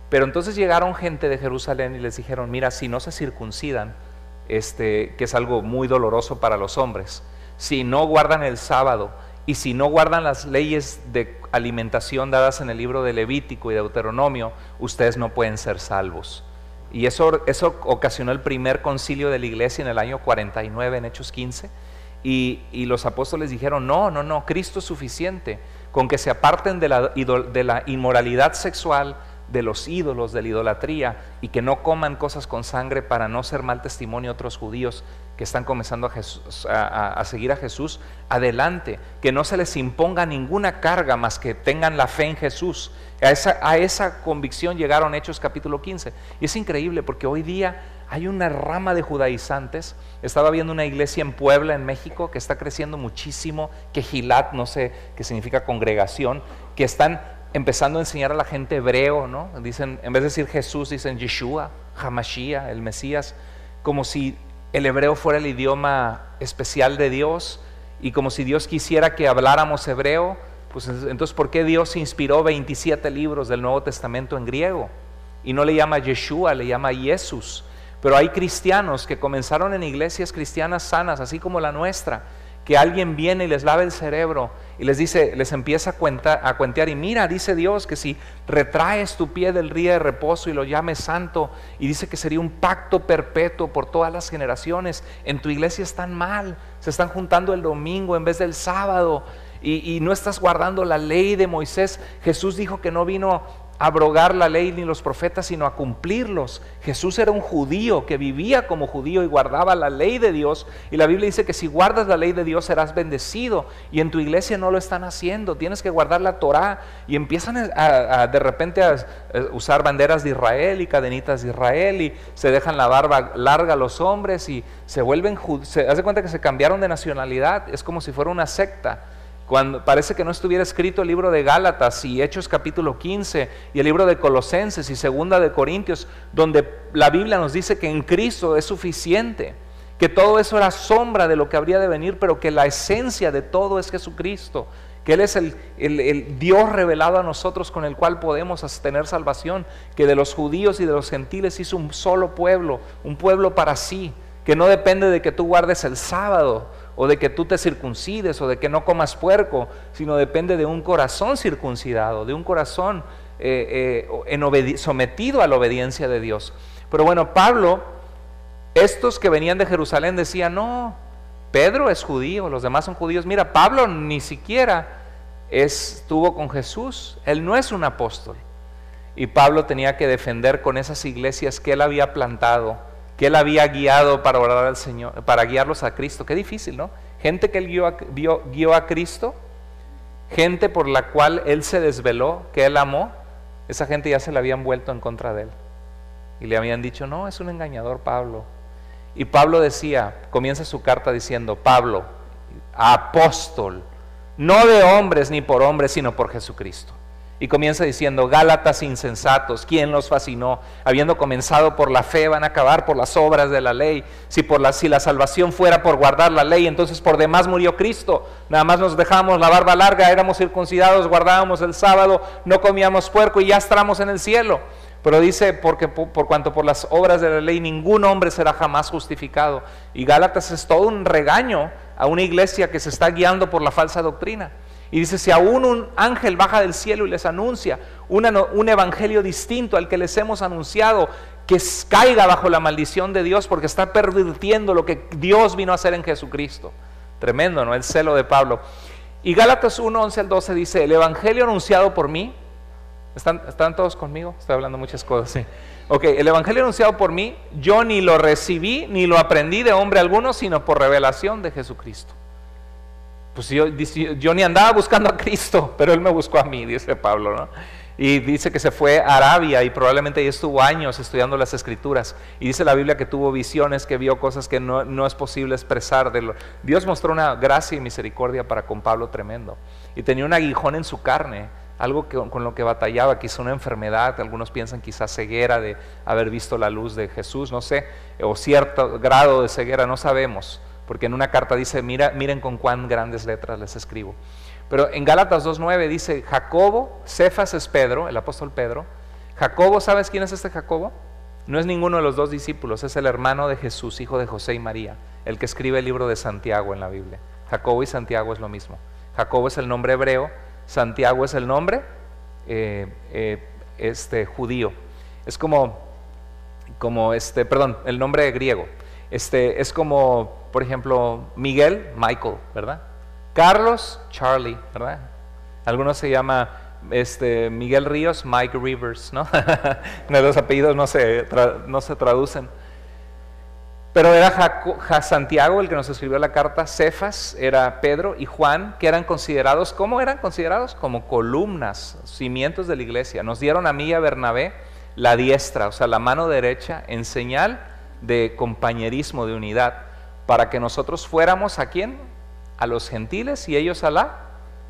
Pero entonces llegaron gente de Jerusalén y les dijeron, mira, si no se circuncidan, que es algo muy doloroso para los hombres. Si no guardan el sábado y si no guardan las leyes de alimentación dadas en el libro de Levítico y Deuteronomio, ustedes no pueden ser salvos. Y eso ocasionó el primer concilio de la iglesia en el año 49 en Hechos 15, y los apóstoles dijeron, no, Cristo es suficiente, con que se aparten de la inmoralidad sexual, de los ídolos, de la idolatría, y que no coman cosas con sangre para no ser mal testimonio a otros judíos que están comenzando a seguir a Jesús. Adelante, que no se les imponga ninguna carga más que tengan la fe en Jesús. A esa convicción llegaron Hechos capítulo 15. Y es increíble porque hoy día hay una rama de judaizantes. Estaba viendo una iglesia en Puebla, en México, que está creciendo muchísimo, Quejilat, no sé qué significa congregación, que están empezando a enseñar a la gente hebreo, ¿no? Dicen, en vez de decir Jesús, dicen Yeshua, Hamashiach, el Mesías, como si el hebreo fuera el idioma especial de Dios, y como si Dios quisiera que habláramos hebreo. Pues entonces, ¿por qué Dios inspiró 27 libros del Nuevo Testamento en griego? Y no le llama Yeshua, le llama Jesús. Pero hay cristianos que comenzaron en iglesias cristianas sanas, así como la nuestra, que alguien viene y les lava el cerebro y les dice, les empieza a cuentear, y mira, dice Dios que si retraes tu pie del día de reposo y lo llames santo, y dice que sería un pacto perpetuo por todas las generaciones, en tu iglesia están mal, se están juntando el domingo en vez del sábado, y no estás guardando la ley de Moisés. Jesús dijo que no vino a abrogar la ley ni los profetas, sino a cumplirlos. Jesús era un judío que vivía como judío y guardaba la ley de Dios, y la Biblia dice que si guardas la ley de Dios serás bendecido, y en tu iglesia no lo están haciendo. Tienes que guardar la Torá, y empiezan de repente a usar banderas de Israel y cadenitas de Israel, y se dejan la barba larga los hombres y se vuelven se hace cuenta que se cambiaron de nacionalidad. Es como si fuera una secta. Cuando parece que no estuviera escrito el libro de Gálatas y Hechos capítulo 15 y el libro de Colosenses y segunda de Corintios, donde la Biblia nos dice que en Cristo es suficiente, que todo eso era sombra de lo que habría de venir, pero que la esencia de todo es Jesucristo, que Él es el Dios revelado a nosotros, con el cual podemos tener salvación, que de los judíos y de los gentiles hizo un solo pueblo, un pueblo para sí, que no depende de que tú guardes el sábado, o de que tú te circuncides, o de que no comas puerco, sino depende de un corazón circuncidado, de un corazón sometido a la obediencia de Dios. Pero bueno, Pablo, estos que venían de Jerusalén decían, no, Pedro es judío, los demás son judíos. Mira, Pablo ni siquiera estuvo con Jesús, él no es un apóstol. Y Pablo tenía que defender con esas iglesias que él había plantado, que él había guiado para orar al Señor, para guiarlos a Cristo. Qué difícil, ¿no? Gente que él guió a Cristo, gente por la cual él se desveló, que él amó, esa gente ya se le habían vuelto en contra de él. Y le habían dicho, no, es un engañador Pablo. Y Pablo decía, comienza su carta diciendo, Pablo, apóstol, no de hombres ni por hombres, sino por Jesucristo. Y comienza diciendo, Gálatas insensatos, ¿quién los fascinó? Habiendo comenzado por la fe, van a acabar por las obras de la ley. Si la salvación fuera por guardar la ley, entonces por demás murió Cristo. Nada más nos dejábamos la barba larga, éramos circuncidados, guardábamos el sábado, no comíamos puerco y ya estábamos en el cielo. Pero dice, porque por cuanto por las obras de la ley ningún hombre será jamás justificado. Y Gálatas es todo un regaño a una iglesia que se está guiando por la falsa doctrina. Y dice, si aún un ángel baja del cielo y les anuncia un evangelio distinto al que les hemos anunciado, que caiga bajo la maldición de Dios, porque está pervirtiendo lo que Dios vino a hacer en Jesucristo. Tremendo, ¿no? El celo de Pablo. Y Gálatas 1, 11 al 12 dice, el evangelio anunciado por mí, ¿están todos conmigo? Estoy hablando muchas cosas, sí. Ok, el evangelio anunciado por mí, yo ni lo recibí ni lo aprendí de hombre alguno, sino por revelación de Jesucristo. Pues yo ni andaba buscando a Cristo, pero Él me buscó a mí, dice Pablo, ¿no? Y dice que se fue a Arabia y probablemente ahí estuvo años estudiando las Escrituras. Y dice la Biblia que tuvo visiones, que vio cosas que no es posible expresar. Dios mostró una gracia y misericordia para con Pablo tremendo. Y tenía un aguijón en su carne, algo con lo que batallaba, quizá una enfermedad. Algunos piensan quizás ceguera de haber visto la luz de Jesús, no sé, o cierto grado de ceguera, no sabemos. Porque en una carta dice, miren con cuán grandes letras les escribo. Pero en Gálatas 2:9 dice, Jacobo, Cefas es Pedro, el apóstol Pedro. Jacobo, ¿sabes quién es este Jacobo? No es ninguno de los dos discípulos, es el hermano de Jesús, hijo de José y María, el que escribe el libro de Santiago en la Biblia. Jacobo y Santiago es lo mismo. Jacobo es el nombre hebreo, Santiago es el nombre judío. Es perdón, el nombre griego. Es como, por ejemplo, Miguel, Michael, ¿verdad? Carlos, Charlie, ¿verdad? Algunos se llama Miguel Ríos, Mike Rivers, ¿no? Los apellidos no se traducen. Pero era Santiago el que nos escribió la carta, Cefas era Pedro y Juan, que eran considerados, ¿cómo eran considerados? Como columnas, cimientos de la iglesia. Nos dieron a mí y a Bernabé la diestra, o sea, la mano derecha, en señal de compañerismo, de unidad, para que nosotros fuéramos ¿a quién? A los gentiles y ellos a la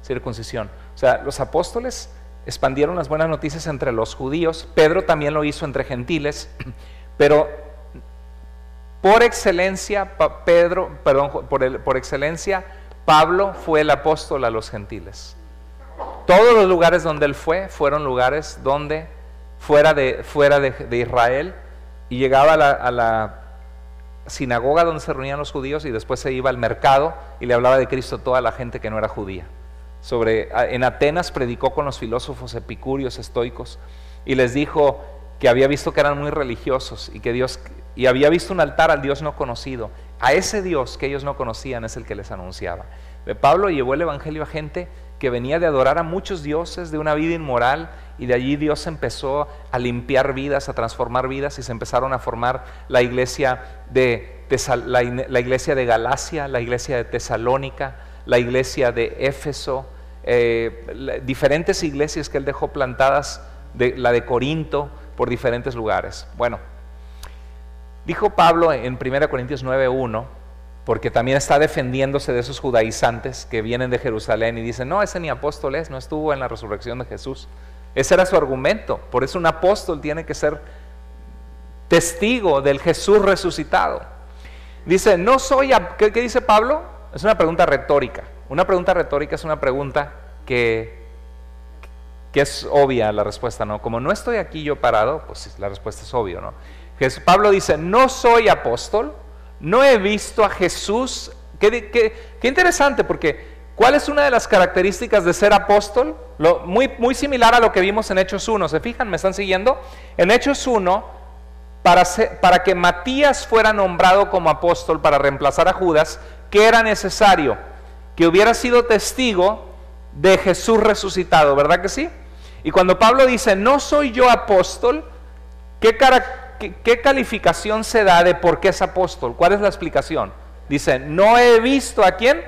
circuncisión. O sea, los apóstoles expandieron las buenas noticias entre los judíos, Pedro también lo hizo entre gentiles, pero por excelencia, por excelencia, Pablo fue el apóstol a los gentiles. Todos los lugares donde él fueron lugares donde fuera de Israel, y llegaba a la sinagoga donde se reunían los judíos y después se iba al mercado y le hablaba de Cristo a toda la gente que no era judía. En Atenas predicó con los filósofos epicúreos, estoicos, y les dijo que había visto que eran muy religiosos y había visto un altar al Dios no conocido. A ese Dios que ellos no conocían es el que les anunciaba. Pablo llevó el evangelio a gente que venía de adorar a muchos dioses, de una vida inmoral, y de allí Dios empezó a limpiar vidas, a transformar vidas, y se empezaron a formar la iglesia de Galacia, la iglesia de Tesalónica, la iglesia de Éfeso, diferentes iglesias que él dejó plantadas, la de Corinto, por diferentes lugares. Bueno, dijo Pablo en 1 Corintios 9:1, porque también está defendiéndose de esos judaizantes que vienen de Jerusalén y dicen, no, ese ni apóstol es, no estuvo en la resurrección de Jesús. Ese era su argumento. Por eso un apóstol tiene que ser testigo del Jesús resucitado. Dice, no soy, ¿qué dice Pablo? Es una pregunta retórica. Una pregunta retórica es una pregunta que es obvia la respuesta, ¿no? Como no estoy aquí yo parado, pues la respuesta es obvia, ¿no? Pablo dice, no soy apóstol, no he visto a Jesús. Qué interesante, porque ¿cuál es una de las características de ser apóstol? Muy similar a lo que vimos en Hechos 1, ¿se fijan? ¿Me están siguiendo? En Hechos 1, para que Matías fuera nombrado como apóstol para reemplazar a Judas, ¿qué era necesario? Que hubiera sido testigo de Jesús resucitado, ¿verdad que sí? Y cuando Pablo dice, no soy yo apóstol, ¿qué calificación se da de por qué es apóstol? ¿Cuál es la explicación? Dice, no he visto ¿a quién?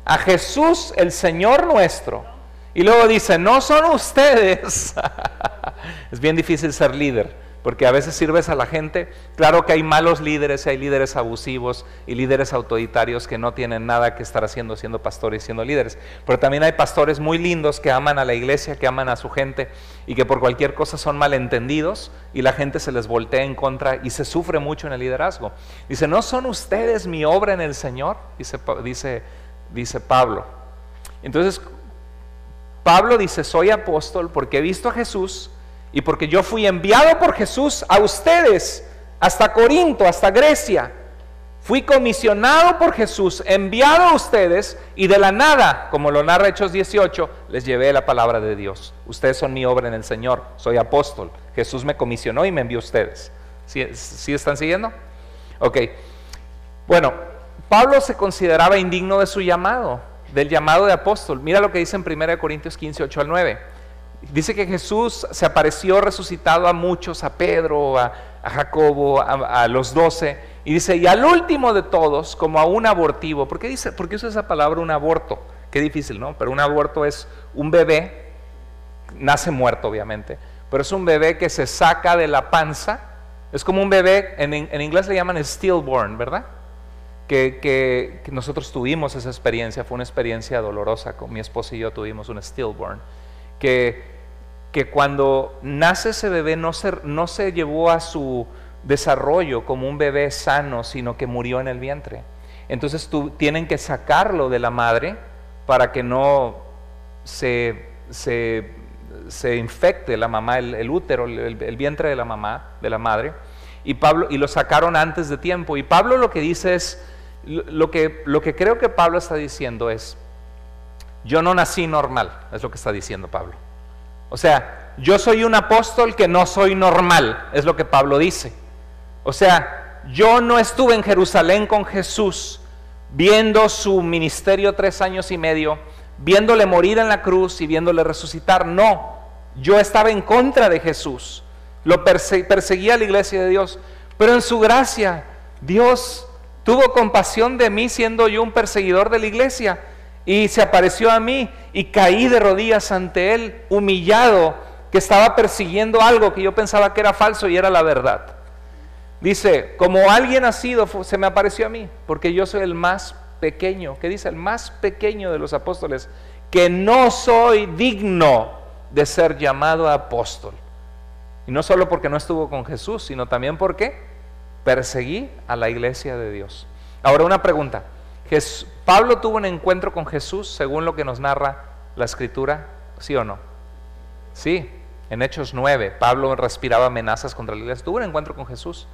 A Jesús, el Señor nuestro. Y luego dice, no son ustedes. Es bien difícil ser líder, porque a veces sirves a la gente. Claro que hay malos líderes, hay líderes abusivos y líderes autoritarios que no tienen nada que estar haciendo siendo pastores y siendo líderes, pero también hay pastores muy lindos que aman a la iglesia, que aman a su gente, y que por cualquier cosa son malentendidos y la gente se les voltea en contra y se sufre mucho en el liderazgo. Dice, ¿no son ustedes mi obra en el Señor? Dice Pablo. Entonces Pablo dice, soy apóstol porque he visto a Jesús y porque yo fui enviado por Jesús a ustedes, hasta Corinto, hasta Grecia. Fui comisionado por Jesús, enviado a ustedes, y de la nada, como lo narra Hechos 18, les llevé la palabra de Dios. Ustedes son mi obra en el Señor, soy apóstol. Jesús me comisionó y me envió a ustedes. ¿Sí están siguiendo? Ok. Bueno, Pablo se consideraba indigno de su llamado, del llamado de apóstol. Mira lo que dice en 1 Corintios 15, 8 al 9. Dice que Jesús se apareció resucitado a muchos, a Pedro, a Jacobo, a los 12, y dice, y al último de todos, como a un abortivo. ¿Por qué usa esa palabra, un aborto? Qué difícil, ¿no? Pero un aborto es un bebé, nace muerto obviamente, pero es un bebé que se saca de la panza. Es como un bebé, en inglés le llaman stillborn, ¿verdad? Que nosotros tuvimos esa experiencia, fue una experiencia dolorosa. Con mi esposa y yo tuvimos un stillborn, que cuando nace ese bebé no se llevó a su desarrollo como un bebé sano, sino que murió en el vientre. Entonces tienen que sacarlo de la madre para que no se se infecte la mamá, el útero, el vientre de la mamá, de la madre, y lo sacaron antes de tiempo. Y Pablo lo que dice es, lo que creo que Pablo está diciendo es, yo no nací normal, es lo que está diciendo Pablo. O sea, yo soy un apóstol que no soy normal, es lo que Pablo dice. O sea, yo no estuve en Jerusalén con Jesús, viendo su ministerio 3 años y medio, viéndole morir en la cruz y viéndole resucitar. No, yo estaba en contra de Jesús, lo perseguía a la iglesia de Dios, pero en su gracia Dios tuvo compasión de mí siendo yo un perseguidor de la iglesia, y se apareció a mí y caí de rodillas ante Él, humillado, que estaba persiguiendo algo que yo pensaba que era falso y era la verdad. Dice, como alguien nacido se me apareció a mí, porque yo soy el más pequeño, ¿qué dice? El más pequeño de los apóstoles, que no soy digno de ser llamado apóstol. Y no solo porque no estuvo con Jesús, sino también porque perseguí a la iglesia de Dios. Ahora una pregunta, ¿Pablo tuvo un encuentro con Jesús según lo que nos narra la Escritura? ¿Sí o no? Sí, en Hechos 9, Pablo respiraba amenazas contra la iglesia, tuvo un encuentro con Jesús.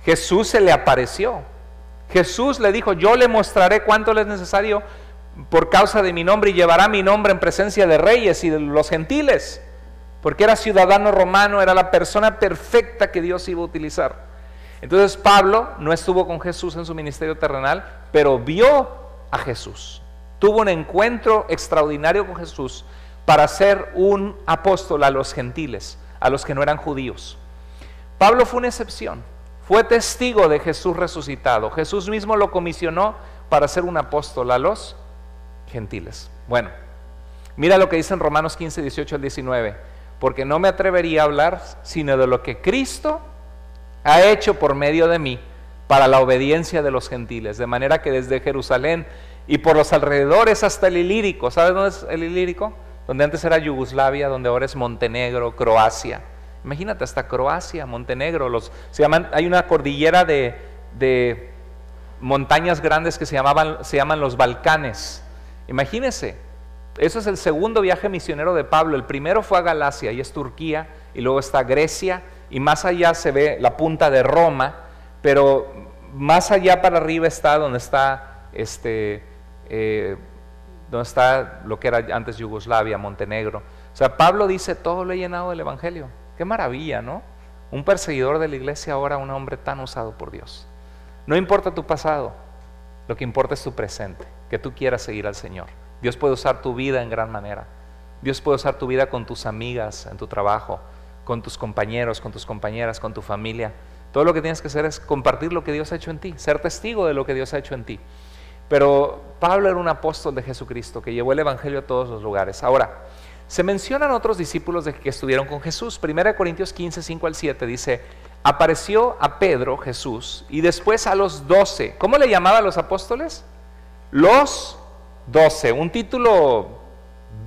Jesús se le apareció. Jesús le dijo, yo le mostraré cuánto le es necesario por causa de mi nombre, y llevará mi nombre en presencia de reyes y de los gentiles, porque era ciudadano romano, era la persona perfecta que Dios iba a utilizar. Entonces Pablo no estuvo con Jesús en su ministerio terrenal, pero vio a Jesús, tuvo un encuentro extraordinario con Jesús para ser un apóstol a los gentiles, a los que no eran judíos. Pablo fue una excepción, fue testigo de Jesús resucitado. Jesús mismo lo comisionó para ser un apóstol a los gentiles. Bueno, mira lo que dice en Romanos 15, 18 al 19, porque no me atrevería a hablar sino de lo que Cristo ha hecho por medio de mí para la obediencia de los gentiles, de manera que desde Jerusalén y por los alrededores hasta el Ilírico. ¿Sabes dónde es el Ilírico? Donde antes era Yugoslavia, donde ahora es Montenegro, Croacia. Imagínate, hasta Croacia, Montenegro, hay una cordillera de montañas grandes que se llaman los Balcanes. Imagínense, eso es el segundo viaje misionero de Pablo. El primero fue a Galacia, y es Turquía, y luego está Grecia, y más allá se ve la punta de Roma, pero más allá para arriba está donde está lo que era antes Yugoslavia, Montenegro. O sea, Pablo dice, todo lo he llenado del Evangelio. Qué maravilla, ¿no? Un perseguidor de la iglesia, ahora un hombre tan usado por Dios. No importa tu pasado, lo que importa es tu presente, que tú quieras seguir al Señor. Dios puede usar tu vida en gran manera. Dios puede usar tu vida con tus amigas, en tu trabajo, con tus compañeros, con tus compañeras, con tu familia. Todo lo que tienes que hacer es compartir lo que Dios ha hecho en ti, ser testigo de lo que Dios ha hecho en ti. Pero Pablo era un apóstol de Jesucristo que llevó el Evangelio a todos los lugares. Ahora, se mencionan otros discípulos que estuvieron con Jesús. 1 Corintios 15, 5 al 7 dice, apareció a Pedro Jesús y después a los 12. ¿Cómo le llamaba a los apóstoles? Los 12, un título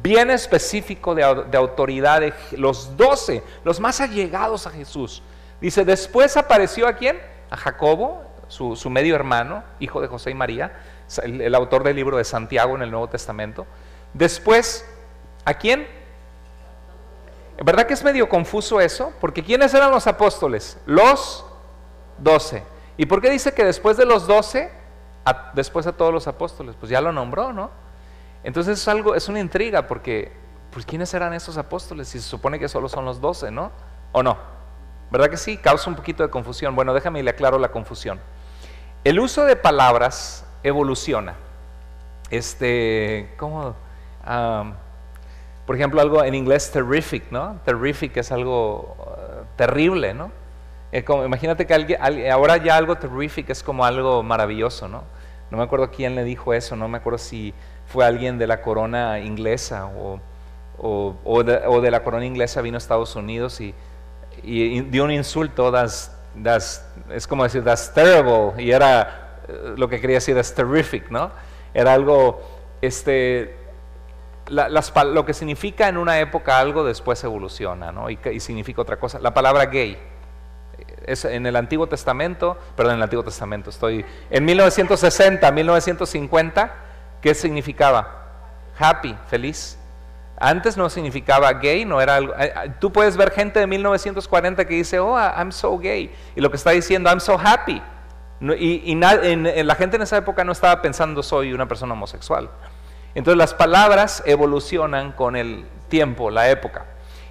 bien específico de autoridad, de los 12, los más allegados a Jesús. Dice, después apareció ¿a quién? A Jacobo, su medio hermano, hijo de José y María, el autor del libro de Santiago en el Nuevo Testamento. Después, ¿a quién? ¿Verdad que es medio confuso eso? Porque ¿quiénes eran los apóstoles? Los 12. ¿Y por qué dice que después de los 12, después a todos los apóstoles? Pues ya lo nombró, ¿no? Entonces es una intriga, porque pues ¿quiénes eran esos apóstoles? Si se supone que solo son los 12, ¿no? ¿O no? ¿Verdad que sí? Causa un poquito de confusión. Bueno, déjame y le aclaro la confusión. El uso de palabras evoluciona. ¿Cómo? Por ejemplo, algo en inglés terrific, ¿no? Terrific es algo terrible, ¿no? Imagínate que ahora ya algo terrific es como algo maravilloso, ¿no? No me acuerdo quién le dijo eso, no me acuerdo si fue alguien de la corona inglesa o de la corona inglesa vino a Estados Unidos y dio un insulto, es como decir, that's terrible, y era lo que quería decir, es terrific, ¿no? Era algo, lo que significa en una época algo después evoluciona, ¿no? Y significa otra cosa. La palabra gay, es en el Antiguo Testamento, estoy en 1960, 1950, ¿qué significaba? Happy, feliz. Antes no significaba gay, no era algo. Tú puedes ver gente de 1940 que dice, oh, I'm so gay. Y lo que está diciendo, I'm so happy. La gente en esa época no estaba pensando, soy una persona homosexual. Entonces las palabras evolucionan con el tiempo, la época.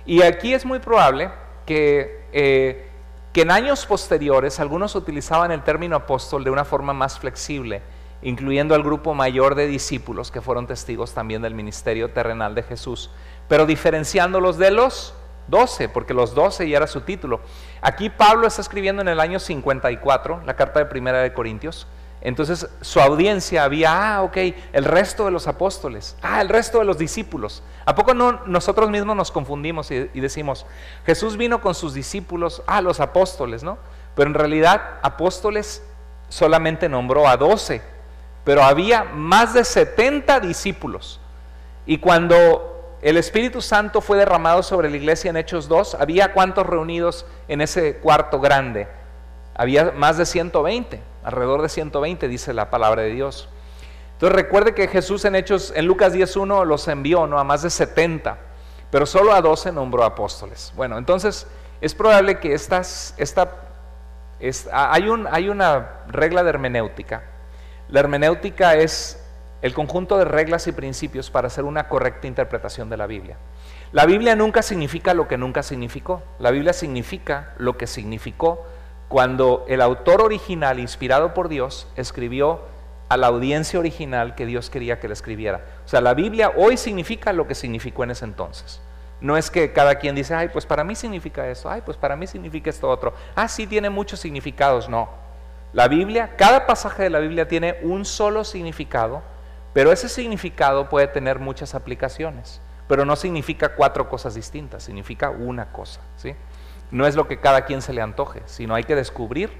Y aquí es muy probable que en años posteriores algunos utilizaban el término apóstol de una forma más flexible, incluyendo al grupo mayor de discípulos que fueron testigos también del ministerio terrenal de Jesús, pero diferenciándolos de los 12, porque los 12 ya era su título. Aquí Pablo está escribiendo en el año 54, la carta de Primera de Corintios. Entonces su audiencia había, ok, el resto de los apóstoles, el resto de los discípulos. ¿A poco no nosotros mismos nos confundimos y decimos, Jesús vino con sus discípulos, los apóstoles, ¿no? Pero en realidad apóstoles solamente nombró a 12, pero había más de 70 discípulos. Y cuando el Espíritu Santo fue derramado sobre la iglesia en Hechos 2, ¿había cuántos reunidos en ese cuarto grande? Había más de 120, alrededor de 120 dice la palabra de Dios. Entonces recuerde que Jesús en Lucas 10:1 los envió, ¿no?, a más de 70, pero solo a 12 nombró apóstoles. Bueno, entonces es probable que hay una regla de hermenéutica. La hermenéutica es el conjunto de reglas y principios para hacer una correcta interpretación de la Biblia. La Biblia nunca significa lo que nunca significó. La Biblia significa lo que significó cuando el autor original, inspirado por Dios, escribió a la audiencia original que Dios quería que le escribiera. O sea, la Biblia hoy significa lo que significó en ese entonces. No es que cada quien dice, ay, pues para mí significa esto, ay, pues para mí significa esto otro. Sí tiene muchos significados. No. La Biblia, cada pasaje de la Biblia tiene un solo significado, pero ese significado puede tener muchas aplicaciones, pero no significa 4 cosas distintas, significa una cosa, ¿sí? No es lo que cada quien se le antoje, sino hay que descubrir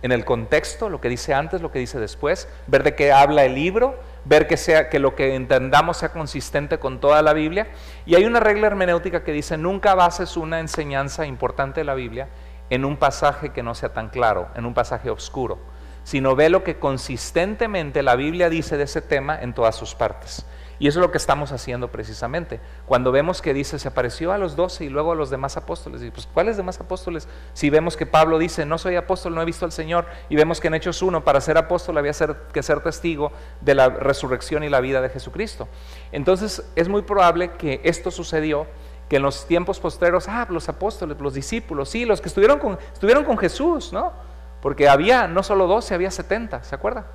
en el contexto lo que dice antes, lo que dice después, ver de qué habla el libro, ver que lo que entendamos sea consistente con toda la Biblia. Y hay una regla hermenéutica que dice, nunca bases una enseñanza importante de la Biblia en un pasaje que no sea tan claro, en un pasaje oscuro, sino ve lo que consistentemente la Biblia dice de ese tema en todas sus partes. Y eso es lo que estamos haciendo precisamente. Cuando vemos que dice, se apareció a los 12 y luego a los demás apóstoles. Y pues, ¿cuáles demás apóstoles? Si vemos que Pablo dice, no soy apóstol, no he visto al Señor. Y vemos que en Hechos 1, para ser apóstol había que ser testigo de la resurrección y la vida de Jesucristo. Entonces, es muy probable que esto sucedió, que en los tiempos posteriores, los apóstoles, los discípulos, sí, los que estuvieron con Jesús, ¿no? Porque había no solo 12, había 70, ¿se acuerda?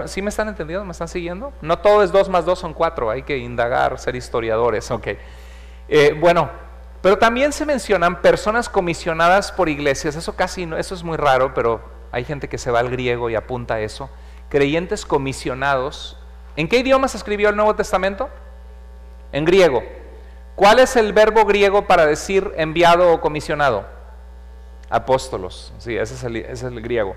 ¿Sí me están entendiendo? ¿Me están siguiendo? No todo es 2 más 2 son 4, hay que indagar, ser historiadores, ok. Bueno, pero también se mencionan personas comisionadas por iglesias, eso es muy raro, pero hay gente que se va al griego y apunta a eso. Creyentes comisionados. ¿En qué idioma se escribió el Nuevo Testamento? En griego. ¿Cuál es el verbo griego para decir enviado o comisionado? Apóstolos, sí, ese es el griego.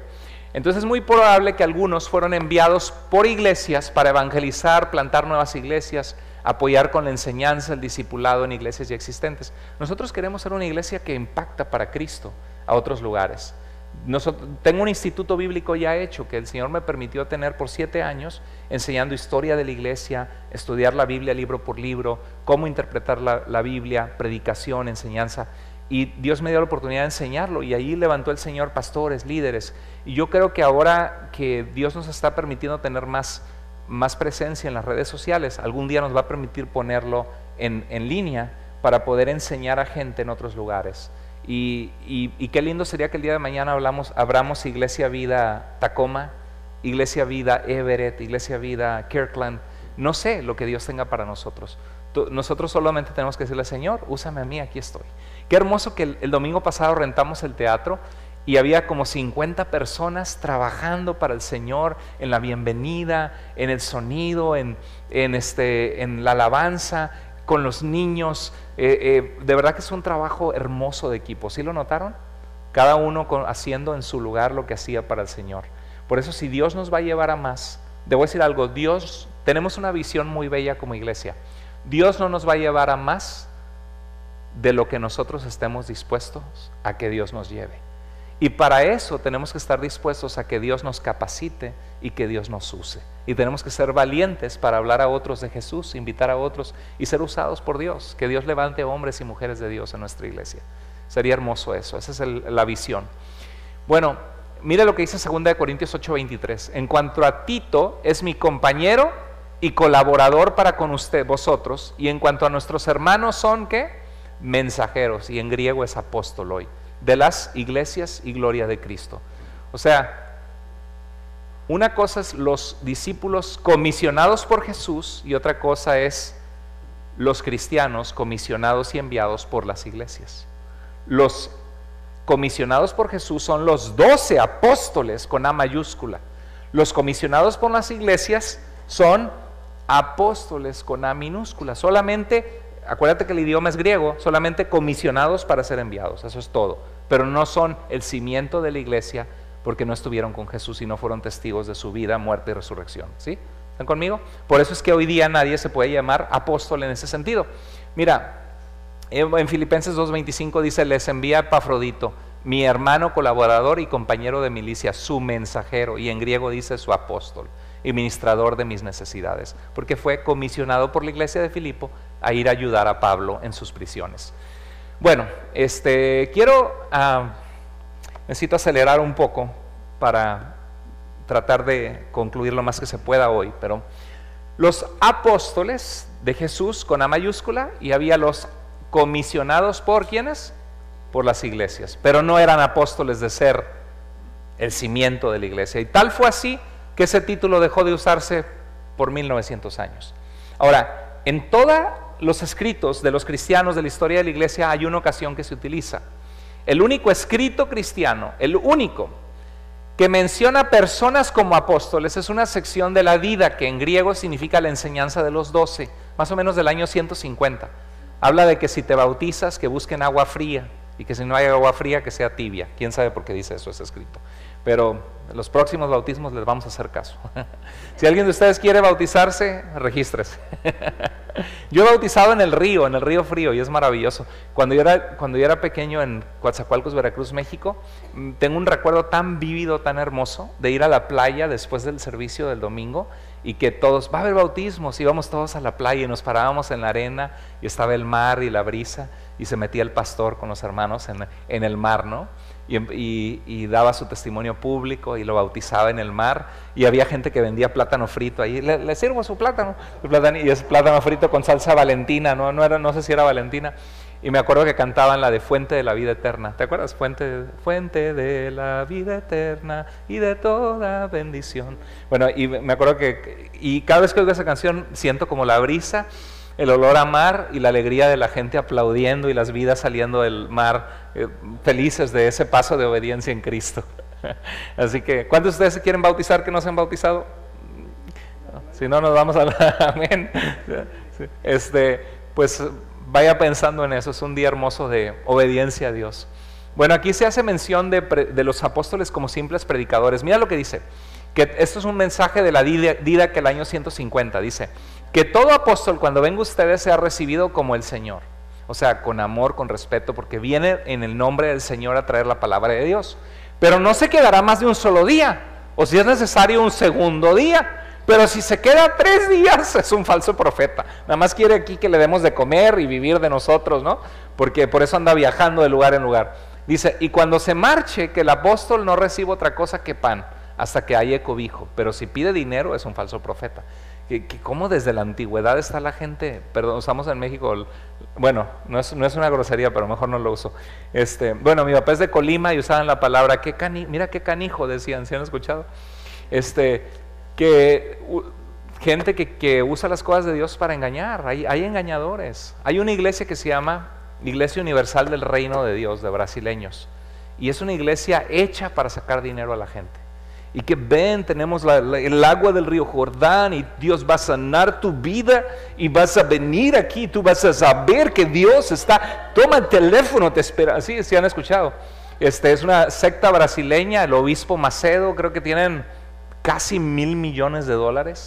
Entonces es muy probable que algunos fueron enviados por iglesias para evangelizar, plantar nuevas iglesias, apoyar con la enseñanza, el discipulado en iglesias ya existentes. Nosotros queremos ser una iglesia que impacta para Cristo a otros lugares. Tengo un instituto bíblico ya hecho que el Señor me permitió tener por 7 años, enseñando historia de la iglesia, estudiar la Biblia libro por libro, cómo interpretar la Biblia, predicación, enseñanza. Y Dios me dio la oportunidad de enseñarlo, y ahí levantó el Señor pastores, líderes. Y yo creo que ahora que Dios nos está permitiendo tener más presencia en las redes sociales, algún día nos va a permitir ponerlo en línea para poder enseñar a gente en otros lugares. Y qué lindo sería que el día de mañana abramos Iglesia Vida Tacoma, Iglesia Vida Everett, Iglesia Vida Kirkland. No sé lo que Dios tenga para nosotros. Nosotros solamente tenemos que decirle, Señor, úsame a mí, aquí estoy. Qué hermoso que el domingo pasado rentamos el teatro y había como 50 personas trabajando para el Señor en la bienvenida, en el sonido, en la alabanza, con los niños. De verdad que es un trabajo hermoso de equipo. ¿Sí lo notaron? Cada uno haciendo en su lugar lo que hacía para el Señor. Por eso, si Dios nos va a llevar a más, debo decir algo, tenemos una visión muy bella como iglesia. Dios no nos va a llevar a más de lo que nosotros estemos dispuestos a que Dios nos lleve. Y para eso tenemos que estar dispuestos a que Dios nos capacite y que Dios nos use. Y tenemos que ser valientes para hablar a otros de Jesús, invitar a otros y ser usados por Dios. Que Dios levante hombres y mujeres de Dios en nuestra iglesia. Sería hermoso eso, esa es la visión. Bueno, mire lo que dice 2 Corintios 8:23. En cuanto a Tito, es mi compañero y colaborador para con vosotros. Y en cuanto a nuestros hermanos son, ¿qué? Mensajeros, y en griego es apóstoloi, de las iglesias y gloria de Cristo. O sea, una cosa es los discípulos comisionados por Jesús y otra cosa es los cristianos comisionados y enviados por las iglesias. Los comisionados por Jesús son los 12 apóstoles con A mayúscula. Los comisionados por las iglesias son apóstoles con A minúscula. Solamente, acuérdate que el idioma es griego, solamente comisionados para ser enviados, eso es todo. Pero no son el cimiento de la iglesia porque no estuvieron con Jesús y no fueron testigos de su vida, muerte y resurrección. ¿Sí? ¿Están conmigo? Por eso es que hoy día nadie se puede llamar apóstol en ese sentido. Mira, en Filipenses 2:25 dice, les envía Epafrodito, mi hermano colaborador y compañero de milicia, su mensajero, y en griego dice su apóstol y ministrador de mis necesidades, porque fue comisionado por la iglesia de Filipo a ir a ayudar a Pablo en sus prisiones. Bueno, necesito acelerar un poco para tratar de concluir lo más que se pueda hoy, pero los apóstoles de Jesús con A mayúscula, y había los comisionados por ¿quiénes? Por las iglesias, pero no eran apóstoles de ser el cimiento de la iglesia, y tal fue así que ese título dejó de usarse por 1900 años. Ahora, en todos los escritos de los cristianos de la historia de la iglesia hay una ocasión que se utiliza. El único escrito cristiano, el único que menciona personas como apóstoles, es una sección de la Dida, que en griego significa la enseñanza de los 12, más o menos del año 150. Habla de que si te bautizas, que busquen agua fría, y que si no hay agua fría, que sea tibia. ¿Quién sabe por qué dice eso ese escrito? Pero los próximos bautismos les vamos a hacer caso. Si alguien de ustedes quiere bautizarse, regístrese. Yo he bautizado en el río Frío, y es maravilloso. Cuando yo era pequeño en Coatzacoalcos, Veracruz, México, tengo un recuerdo tan vívido, tan hermoso, de ir a la playa después del servicio del domingo, y que todos, va a haber bautismos, íbamos todos a la playa y nos parábamos en la arena, y estaba el mar y la brisa, y se metía el pastor con los hermanos en el mar, ¿no? Y daba su testimonio público y lo bautizaba en el mar, y había gente que vendía plátano frito ahí, le sirvo su plátano, y es plátano frito con salsa Valentina, no sé si era Valentina, y me acuerdo que cantaban la de Fuente de la Vida Eterna. ¿Te acuerdas? Fuente de la vida eterna y de toda bendición. Bueno, y me acuerdo y cada vez que oigo esa canción siento como la brisa, el olor a mar y la alegría de la gente aplaudiendo y las vidas saliendo del mar, felices de ese paso de obediencia en Cristo. Así que, ¿cuántos de ustedes se quieren bautizar que no se han bautizado? Si no, nos vamos a la... Amén. Pues vaya pensando en eso, es un día hermoso de obediencia a Dios. Bueno, aquí se hace mención de los apóstoles como simples predicadores. Mira lo que dice, que esto es un mensaje de la Dida que el año 150, dice, que todo apóstol cuando venga a ustedes sea recibido como el Señor, o sea, con amor, con respeto, porque viene en el nombre del Señor a traer la palabra de Dios, pero no se quedará más de un solo día, o si es necesario un segundo día, pero si se queda 3 días es un falso profeta, nada más quiere aquí que le demos de comer y vivir de nosotros, ¿no? Porque por eso anda viajando de lugar en lugar. Dice, y cuando se marche, que el apóstol no reciba otra cosa que pan, hasta que haya cobijo, pero si pide dinero es un falso profeta. Que cómo desde la antigüedad está la gente, perdón, usamos en México, bueno, no es una grosería, pero mejor no lo uso. Bueno, mi papá es de Colima y usaban la palabra, mira qué canijo, decían, ¿sí han escuchado? Gente que usa las cosas de Dios para engañar, hay engañadores. Hay una iglesia que se llama Iglesia Universal del Reino de Dios, de brasileños, y es una iglesia hecha para sacar dinero a la gente. Y que ven, tenemos el agua del río Jordán y Dios va a sanar tu vida y vas a venir aquí, tú vas a saber que Dios está, toma el teléfono, te espera. Sí han escuchado. Es una secta brasileña, el obispo Macedo, creo que tienen casi $1,000 millones.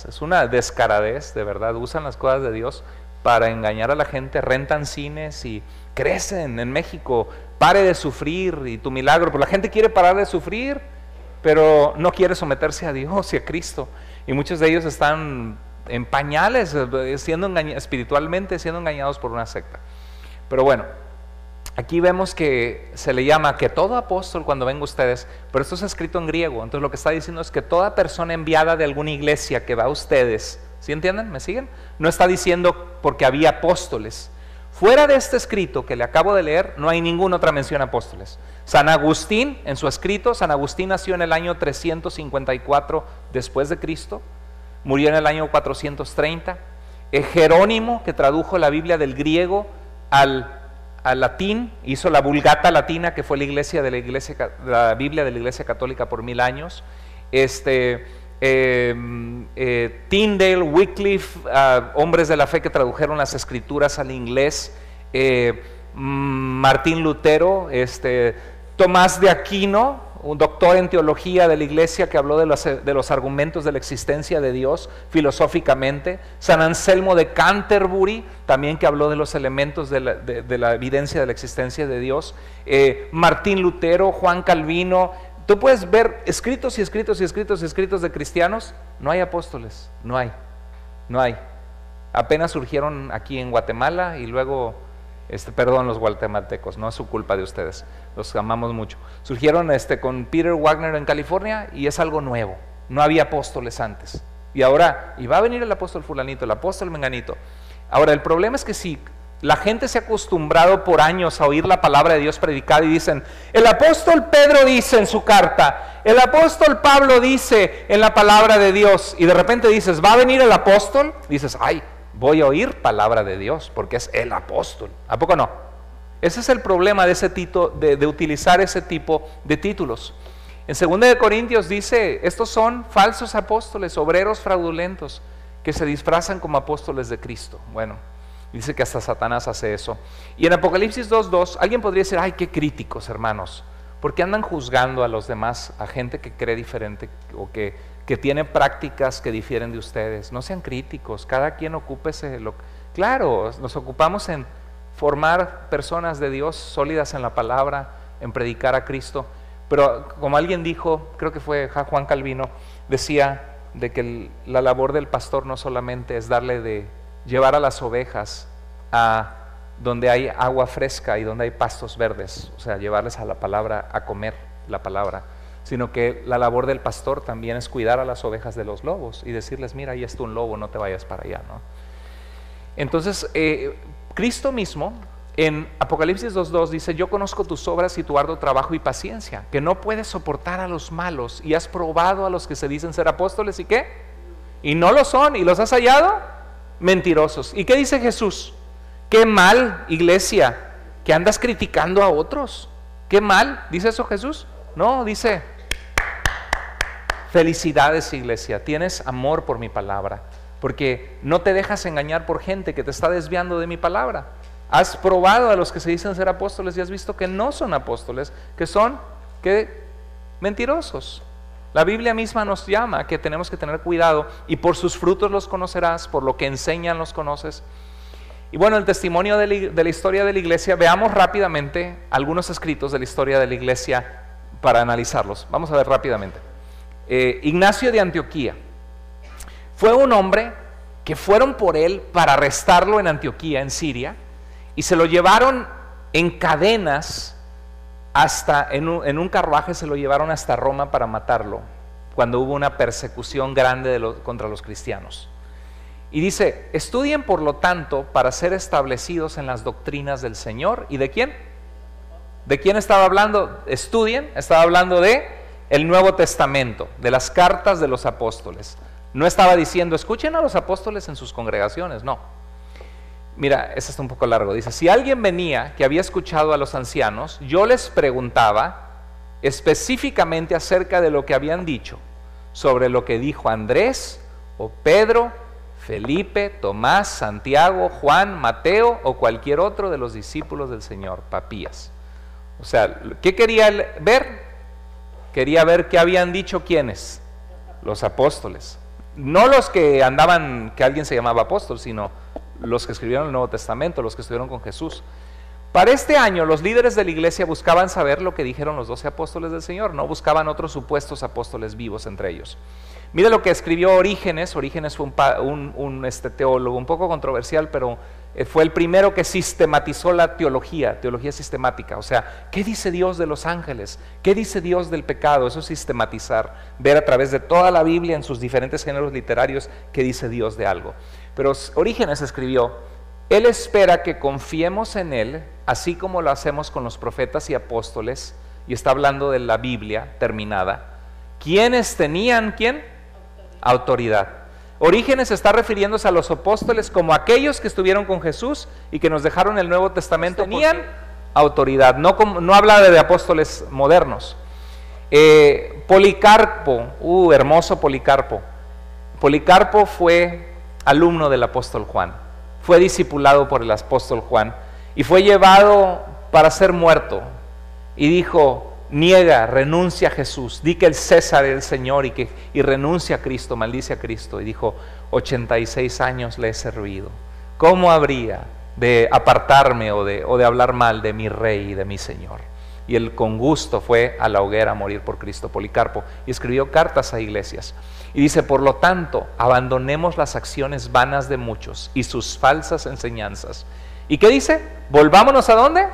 Es una descaradez, de verdad, usan las cosas de Dios para engañar a la gente, rentan cines y crecen en México. pare de sufrir y tu milagro, pero la gente quiere parar de sufrir, pero no quiere someterse a Dios y a Cristo, y muchos de ellos están en pañales, espiritualmente siendo engañados por una secta. Pero bueno, aquí vemos que se le llama que todo apóstol cuando venga a ustedes, pero esto es escrito en griego, entonces lo que está diciendo es que toda persona enviada de alguna iglesia que va a ustedes, ¿sí entienden? ¿Me siguen? No está diciendo porque había apóstoles. Fuera de este escrito que le acabo de leer, no hay ninguna otra mención a apóstoles. San Agustín, en su escrito, San Agustín nació en el año 354 después de Cristo, murió en el año 430. Jerónimo, que tradujo la Biblia del griego al latín, hizo la Vulgata latina, que fue la Biblia de la Iglesia Católica por 1000 años. Tyndale, Wycliffe, hombres de la fe que tradujeron las escrituras al inglés, Martín Lutero, Tomás de Aquino, un doctor en teología de la iglesia que habló de los argumentos de la existencia de Dios filosóficamente, San Anselmo de Canterbury, también que habló de los elementos de la evidencia de la existencia de Dios, Martín Lutero, Juan Calvino. Tú puedes ver escritos y escritos y escritos y escritos de cristianos. No hay apóstoles, no hay. Apenas surgieron aquí en Guatemala y luego, perdón los guatemaltecos, no es su culpa de ustedes, los amamos mucho. Surgieron con Peter Wagner en California y es algo nuevo, no había apóstoles antes. Y ahora, y va a venir el apóstol fulanito, el apóstol menganito. Ahora, el problema es que si la gente se ha acostumbrado por años a oír la palabra de Dios predicada y dicen, el apóstol Pedro dice en su carta, el apóstol Pablo dice en la palabra de Dios, y de repente dices, ¿va a venir el apóstol? Dices, ay, voy a oír palabra de Dios porque es el apóstol. ¿A poco no? Ese es el problema de utilizar ese tipo de títulos. En 2 de Corintios dice, estos son falsos apóstoles, obreros fraudulentos, que se disfrazan como apóstoles de Cristo. Bueno, dice que hasta Satanás hace eso. Y en Apocalipsis 2:2, alguien podría decir, ay, qué críticos, hermanos, porque andan juzgando a los demás, a gente que cree diferente o que tiene prácticas que difieren de ustedes. No sean críticos, cada quien ocúpese. Claro, nos ocupamos en formar personas de Dios sólidas en la palabra, en predicar a Cristo, pero como alguien dijo, creo que fue Juan Calvino, decía de que la labor del pastor no solamente es llevar a las ovejas a donde hay agua fresca y donde hay pastos verdes, o sea, llevarles a la palabra, a comer la palabra, sino que la labor del pastor también es cuidar a las ovejas de los lobos y decirles, mira, ahí está un lobo, no te vayas para allá, ¿no? Entonces, Cristo mismo en Apocalipsis 2:2 dice, yo conozco tus obras y tu arduo trabajo y paciencia, que no puedes soportar a los malos y has probado a los que se dicen ser apóstoles y ¿qué? Y no lo son, y los has hallado mentirosos. ¿Y qué dice Jesús? Qué mal, iglesia, que andas criticando a otros. Qué mal, ¿dice eso Jesús? No, dice, felicidades, iglesia, tienes amor por mi palabra, porque no te dejas engañar por gente que te está desviando de mi palabra. Has probado a los que se dicen ser apóstoles y has visto que no son apóstoles, que son mentirosos. La Biblia misma nos llama a que tenemos que tener cuidado, y por sus frutos los conocerás, por lo que enseñan los conoces. Y bueno, el testimonio de la historia de la iglesia, veamos rápidamente algunos escritos de la historia de la iglesia para analizarlos. Vamos a ver rápidamente. Ignacio de Antioquía fue un hombre que fueron por él para arrestarlo en Antioquía, en Siria, y se lo llevaron en cadenas en un carruaje, se lo llevaron hasta Roma para matarlo, cuando hubo una persecución grande contra los cristianos. Y dice, estudien por lo tanto para ser establecidos en las doctrinas del Señor. ¿Y de quién? ¿De quién estaba hablando? Estudien, estaba hablando de el Nuevo Testamento, de las cartas de los apóstoles. No estaba diciendo, escuchen a los apóstoles en sus congregaciones, no. Mira, eso está un poco largo. Dice, si alguien venía que había escuchado a los ancianos, yo les preguntaba específicamente acerca de lo que habían dicho, sobre lo que dijo Andrés o Pedro, Felipe, Tomás, Santiago, Juan, Mateo o cualquier otro de los discípulos del Señor, Papías. O sea, ¿qué quería ver? Quería ver qué habían dicho quiénes, los apóstoles. No los que andaban, que alguien se llamaba apóstol, sino los que escribieron el Nuevo Testamento, los que estuvieron con Jesús. Para este año los líderes de la iglesia buscaban saber lo que dijeron los 12 apóstoles del Señor, no buscaban otros supuestos apóstoles vivos entre ellos. Mire lo que escribió Orígenes. Orígenes fue un teólogo un poco controversial, pero fue el primero que sistematizó la teología sistemática. O sea, ¿qué dice Dios de los ángeles? ¿Qué dice Dios del pecado? Eso es sistematizar, ver a través de toda la Biblia en sus diferentes géneros literarios qué dice Dios de algo. Pero Orígenes escribió: Él espera que confiemos en Él, así como lo hacemos con los profetas y apóstoles, y está hablando de la Biblia terminada, quienes tenían, ¿quién? Autoridad. Orígenes está refiriéndose a los apóstoles como aquellos que estuvieron con Jesús y que nos dejaron el Nuevo Testamento, tenían autoridad, no habla de apóstoles modernos. Policarpo, hermoso Policarpo. Policarpo fue alumno del apóstol Juan, fue discipulado por el apóstol Juan y fue llevado para ser muerto, y dijo: niega, renuncia a Jesús, di que el César es el Señor y renuncia a Cristo, maldice a Cristo. Y dijo: 86 años le he servido, ¿cómo habría de apartarme o de hablar mal de mi Rey y de mi Señor? Y él con gusto fue a la hoguera a morir por Cristo, Policarpo, y escribió cartas a iglesias. Y dice: por lo tanto, abandonemos las acciones vanas de muchos y sus falsas enseñanzas. ¿Y qué dice? Volvámonos ¿a dónde?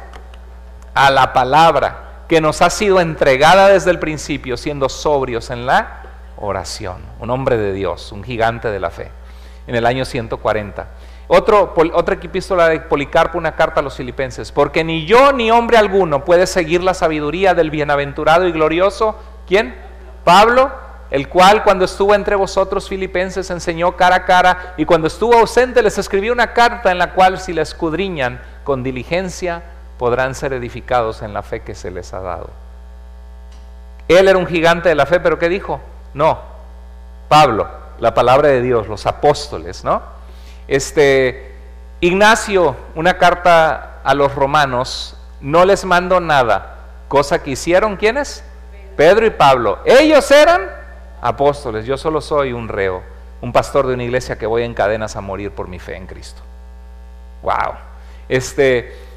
A la palabra que nos ha sido entregada desde el principio, siendo sobrios en la oración. Un hombre de Dios, un gigante de la fe, en el año 140. Otra epístola de Policarpo, una carta a los filipenses: porque ni yo ni hombre alguno puede seguir la sabiduría del bienaventurado y glorioso, ¿quién? Pablo, el cual cuando estuvo entre vosotros filipenses enseñó cara a cara, y cuando estuvo ausente les escribió una carta en la cual, si la escudriñan con diligencia, podrán ser edificados en la fe que se les ha dado. Él era un gigante de la fe, pero ¿qué dijo? No, Pablo, la palabra de Dios, los apóstoles, ¿no? Ignacio, una carta a los romanos: no les mando nada, cosa que hicieron, ¿quiénes? Pedro y Pablo. Ellos eran apóstoles, yo solo soy un reo, un pastor de una iglesia que voy en cadenas a morir por mi fe en Cristo. Wow.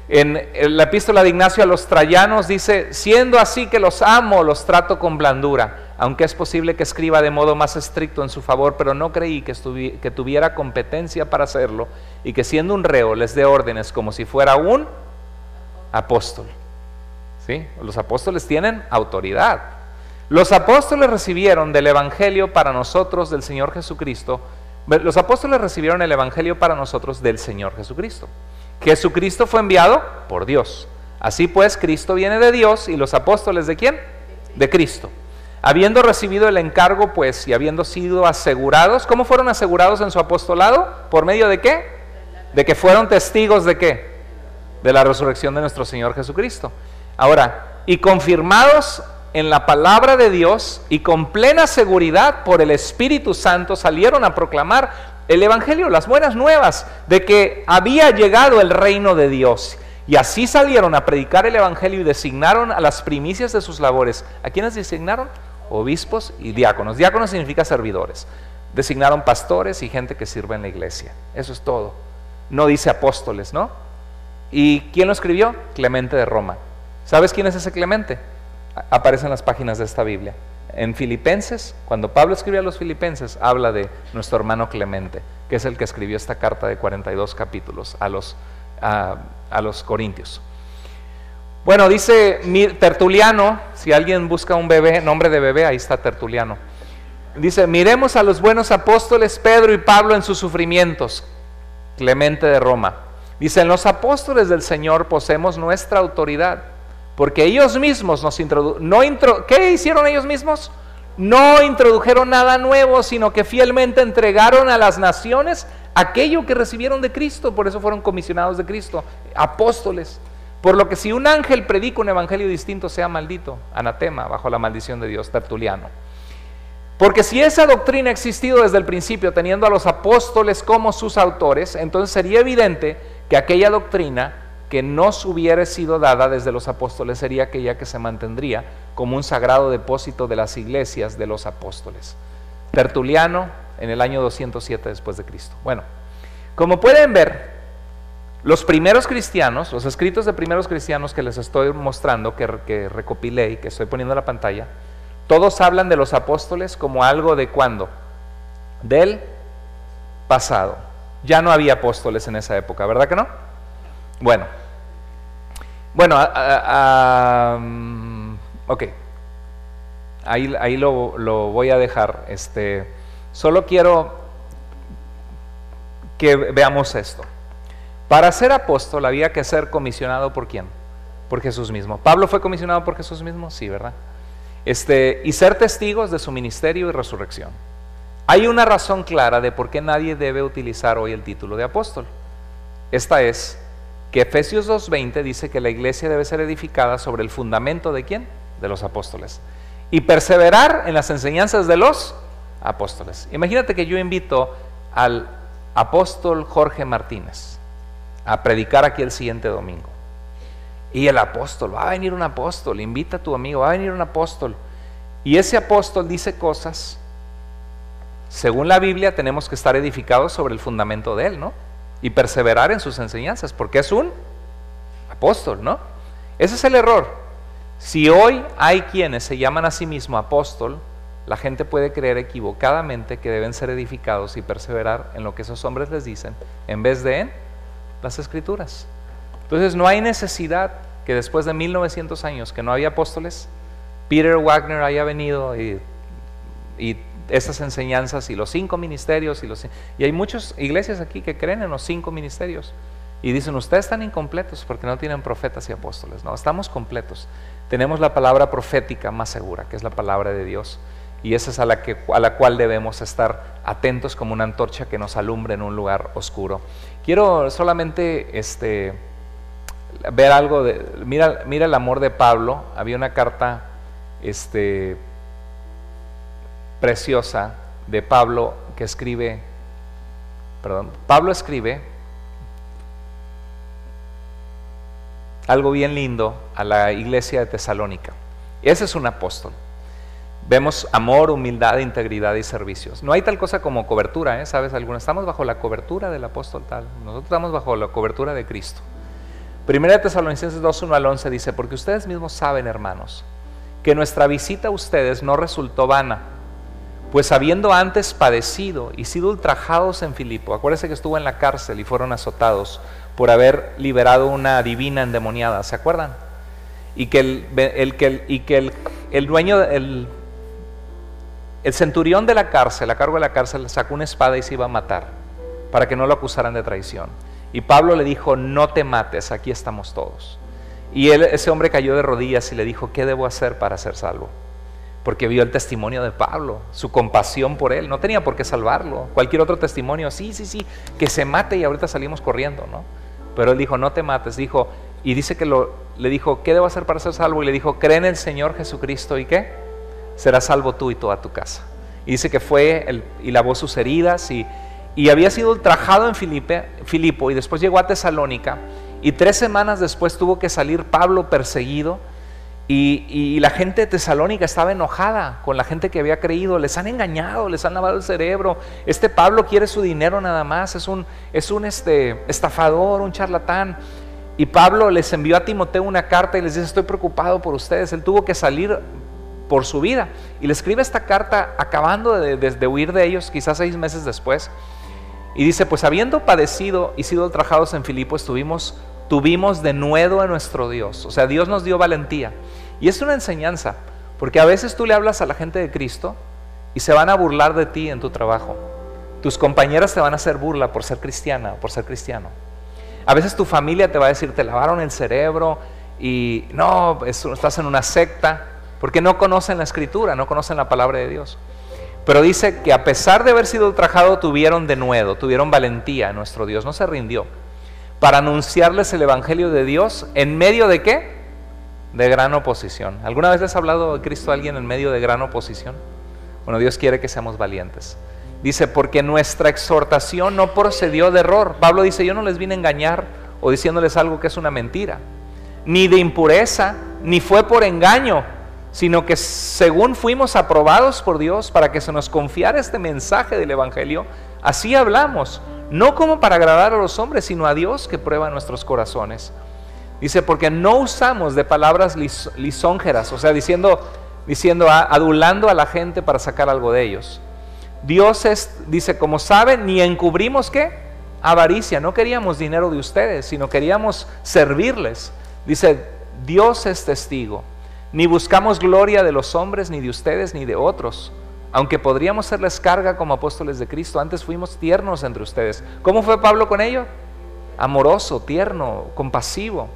En la epístola de Ignacio a los Trayanos dice: siendo así que los amo, los trato con blandura, aunque es posible que escriba de modo más estricto en su favor, pero no creí que tuviera competencia para hacerlo, y que siendo un reo les dé órdenes como si fuera un apóstol. ¿Sí? Los apóstoles tienen autoridad. Los apóstoles recibieron del Evangelio para nosotros del Señor Jesucristo. Los apóstoles recibieron el Evangelio para nosotros del Señor Jesucristo. Jesucristo fue enviado por Dios. Así pues, Cristo viene de Dios, y los apóstoles ¿de quién? De Cristo. Habiendo recibido el encargo, pues, y habiendo sido asegurados, ¿cómo fueron asegurados en su apostolado? ¿Por medio de qué? De que fueron testigos ¿de qué? De la resurrección de nuestro Señor Jesucristo. Ahora, y confirmados en la palabra de Dios, y con plena seguridad por el Espíritu Santo salieron a proclamar el Evangelio, las buenas nuevas de que había llegado el reino de Dios. Y así salieron a predicar el Evangelio y designaron a las primicias de sus labores. ¿A quiénes designaron? Obispos y diáconos. Diáconos significa servidores. Designaron pastores y gente que sirve en la iglesia. Eso es todo. No dice apóstoles, ¿no? ¿Y quién lo escribió? Clemente de Roma. ¿Sabes quién es ese Clemente? Aparece en las páginas de esta Biblia. En Filipenses, cuando Pablo escribe a los filipenses, habla de nuestro hermano Clemente, que es el que escribió esta carta de 42 capítulos a los corintios. Bueno, dice Tertuliano, si alguien busca un bebé, nombre de bebé, ahí está Tertuliano. Dice: miremos a los buenos apóstoles Pedro y Pablo en sus sufrimientos. Clemente de Roma. Dice: en los apóstoles del Señor poseemos nuestra autoridad, porque ellos mismos nos introdujeron. ¿Qué hicieron ellos mismos? No introdujeron nada nuevo, sino que fielmente entregaron a las naciones aquello que recibieron de Cristo. Por eso fueron comisionados de Cristo, apóstoles. Por lo que si un ángel predica un evangelio distinto, sea maldito, anatema, bajo la maldición de Dios. Tertuliano. Porque si esa doctrina ha existido desde el principio, teniendo a los apóstoles como sus autores, entonces sería evidente que aquella doctrina que nos hubiera sido dada desde los apóstoles sería aquella que se mantendría como un sagrado depósito de las iglesias de los apóstoles. Tertuliano, en el año 207 después de Cristo. Bueno, como pueden ver, Los primeros cristianos, los escritos de primeros cristianos que les estoy mostrando, que recopilé y que estoy poniendo en la pantalla, todos hablan de los apóstoles como algo de ¿cuándo? Del pasado. Ya no había apóstoles en esa época, ¿verdad que no? Bueno, ok, ahí lo voy a dejar. Solo quiero que veamos esto. Para ser apóstol había que ser comisionado ¿por quién? Por Jesús mismo. ¿Pablo fue comisionado por Jesús mismo? Sí, ¿verdad? Y ser testigos de su ministerio y resurrección. Hay una razón clara de por qué nadie debe utilizar hoy el título de apóstol. Esta es que Efesios 2:20 dice que la iglesia debe ser edificada sobre el fundamento ¿de quién? De los apóstoles. Y perseverar en las enseñanzas de los apóstoles. Imagínate que yo invito al apóstol Jorge Martínez a predicar aquí el siguiente domingo. Y el apóstol, va a venir un apóstol, invita a tu amigo, va a venir un apóstol. Y ese apóstol dice cosas, según la Biblia tenemos que estar edificados sobre el fundamento de él, ¿no? Y perseverar en sus enseñanzas, porque es un apóstol, ¿no? Ese es el error. Si hoy hay quienes se llaman a sí mismo apóstol, la gente puede creer equivocadamente que deben ser edificados y perseverar en lo que esos hombres les dicen, en vez de en las Escrituras. Entonces no hay necesidad que después de 1900 años que no había apóstoles, Peter Wagner haya venido y esas enseñanzas y los 5 ministerios y hay muchas iglesias aquí que creen en los 5 ministerios y dicen ustedes están incompletos porque no tienen profetas y apóstoles. No, estamos completos. Tenemos la palabra profética más segura, que es la palabra de Dios, y esa es a la cual debemos estar atentos como una antorcha que nos alumbre en un lugar oscuro. Quiero solamente ver algo mira el amor de Pablo. Había una carta preciosa de Pablo que escribe, Pablo escribe algo bien lindo a la iglesia de Tesalónica. Ese es un apóstol. Vemos amor, humildad, integridad y servicios. No hay tal cosa como cobertura, ¿sabes? Algunos estamos bajo la cobertura del apóstol tal. Nosotros estamos bajo la cobertura de Cristo. Primera de Tesalonicenses 2:1-11 dice, porque ustedes mismos saben, hermanos, que nuestra visita a ustedes no resultó vana, pues habiendo antes padecido y sido ultrajados en Filipo, acuérdense que estuvo en la cárcel y fueron azotados por haber liberado una divina endemoniada, ¿se acuerdan? Y que el dueño, el centurión de la cárcel, a cargo de la cárcel, sacó una espada y se iba a matar para que no lo acusaran de traición. Y Pablo le dijo, no te mates, aquí estamos todos. Y ese hombre cayó de rodillas y le dijo, ¿qué debo hacer para ser salvo? Porque vio el testimonio de Pablo, su compasión por él. No tenía por qué salvarlo. Cualquier otro testimonio, sí, que se mate y ahorita salimos corriendo, ¿no? Pero él dijo, no te mates. Y dice que le dijo, ¿qué debo hacer para ser salvo? Y le dijo, cree en el Señor Jesucristo y ¿qué? Serás salvo tú y toda tu casa. Y dice que fue y lavó sus heridas y había sido ultrajado en Filipo y después llegó a Tesalónica y 3 semanas después tuvo que salir Pablo perseguido y la gente de Tesalónica estaba enojada con la gente que había creído. Les han engañado, les han lavado el cerebro. Pablo quiere su dinero nada más, es un estafador, un charlatán. Y Pablo les envió a Timoteo una carta y les dice, estoy preocupado por ustedes. Él tuvo que salir por su vida y le escribe esta carta acabando de huir de ellos, quizás 6 meses después, y dice, pues habiendo padecido y sido ultrajados en Filipo, tuvimos denuedo a nuestro Dios. O sea, Dios nos dio valentía. Y es una enseñanza, porque a veces tú le hablas a la gente de Cristo y se van a burlar de ti en tu trabajo. Tus compañeras te van a hacer burla por ser cristiana, por ser cristiano. A veces tu familia te va a decir, te lavaron el cerebro y no, estás en una secta, porque no conocen la Escritura, no conocen la palabra de Dios. Pero dice que a pesar de haber sido ultrajado, tuvieron denuedo, tuvieron valentía en nuestro Dios, no se rindió, para anunciarles el Evangelio de Dios en medio de ¿qué? De gran oposición. ¿Alguna vez les ha hablado de Cristo a alguien en medio de gran oposición? Bueno, Dios quiere que seamos valientes. Dice, porque nuestra exhortación no procedió de error. Pablo dice, yo no les vine a engañar o diciéndoles algo que es una mentira, ni de impureza, ni fue por engaño, sino que según fuimos aprobados por Dios para que se nos confiara este mensaje del Evangelio, así hablamos, no como para agradar a los hombres, sino a Dios que prueba nuestros corazones. Dice, porque no usamos de palabras lisonjeras, o sea, adulando a la gente para sacar algo de ellos. Dios dice, como saben, ni encubrimos ¿qué? Avaricia. No queríamos dinero de ustedes, sino queríamos servirles. Dice, Dios es testigo. Ni buscamos gloria de los hombres, ni de ustedes, ni de otros. Aunque podríamos serles carga como apóstoles de Cristo, antes fuimos tiernos entre ustedes. ¿Cómo fue Pablo con ellos? Amoroso, tierno, compasivo.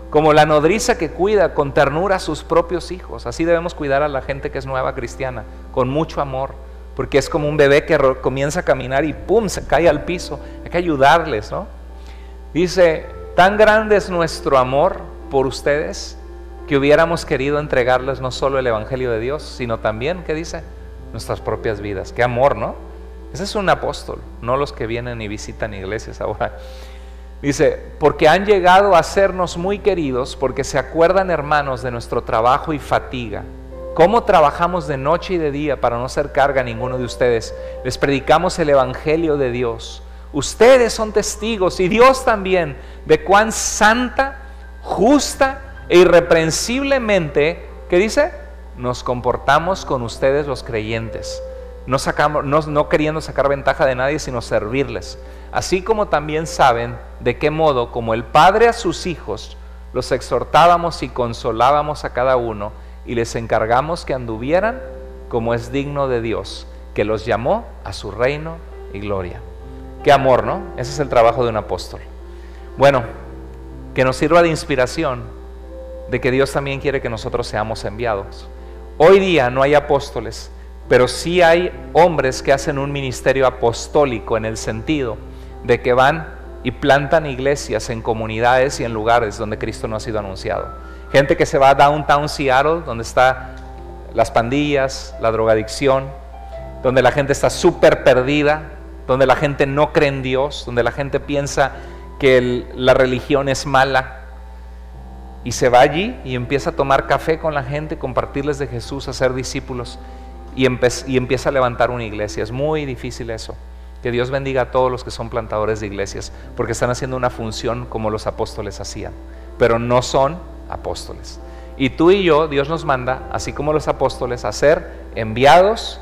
Como la nodriza que cuida con ternura a sus propios hijos. Así debemos cuidar a la gente que es nueva cristiana, con mucho amor. Porque es como un bebé que comienza a caminar y ¡pum!, se cae al piso. Hay que ayudarles, ¿no? Dice, tan grande es nuestro amor por ustedes, que hubiéramos querido entregarles no solo el Evangelio de Dios, sino también, ¿qué dice? Nuestras propias vidas. Qué amor, ¿no? Ese es un apóstol, no los que vienen y visitan iglesias ahora. Dice, porque han llegado a sernos muy queridos, porque se acuerdan, hermanos, de nuestro trabajo y fatiga. Cómo trabajamos de noche y de día para no ser carga a ninguno de ustedes. Les predicamos el Evangelio de Dios. Ustedes son testigos, y Dios también, de cuán santa, justa e irreprensiblemente, ¿qué dice? Nos comportamos con ustedes los creyentes. No queriendo sacar ventaja de nadie, sino servirles. Así como también saben de qué modo, como el Padre a sus hijos, los exhortábamos y consolábamos a cada uno, y les encargamos que anduvieran como es digno de Dios, que los llamó a su reino y gloria. Qué amor, ¿no? Ese es el trabajo de un apóstol. Bueno, que nos sirva de inspiración de que Dios también quiere que nosotros seamos enviados. Hoy día no hay apóstoles, pero sí hay hombres que hacen un ministerio apostólico, en el sentido de que van y plantan iglesias en comunidades y en lugares donde Cristo no ha sido anunciado. Gente que se va a Downtown Seattle, donde está las pandillas, la drogadicción, donde la gente está súper perdida, donde la gente no cree en Dios, donde la gente piensa que la religión es mala, y se va allí y empieza a tomar café con la gente, compartirles de Jesús, hacer discípulos, y empieza a levantar una iglesia. Es muy difícil eso. Que Dios bendiga a todos los que son plantadores de iglesias, porque están haciendo una función como los apóstoles hacían, pero no son apóstoles. Y tú y yo, Dios nos manda, así como los apóstoles, a ser enviados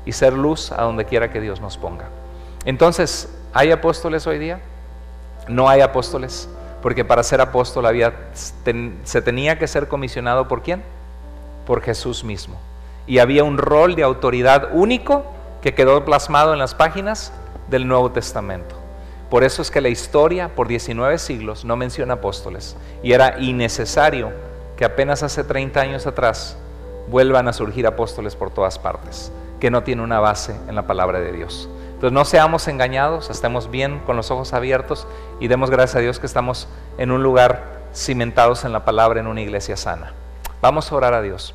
y ser luz a donde quiera que Dios nos ponga. Entonces, ¿hay apóstoles hoy día? No hay apóstoles, porque para ser apóstol se tenía que ser comisionado ¿por quién? Por Jesús mismo. Y había un rol de autoridad único que quedó plasmado en las páginas del Nuevo Testamento. Por eso es que la historia por 19 siglos no menciona apóstoles, y era innecesario que apenas hace 30 años atrás vuelvan a surgir apóstoles por todas partes, que no tiene una base en la palabra de Dios. Entonces no seamos engañados, estemos bien con los ojos abiertos y demos gracias a Dios que estamos en un lugar cimentados en la palabra, en una iglesia sana. Vamos a orar a Dios.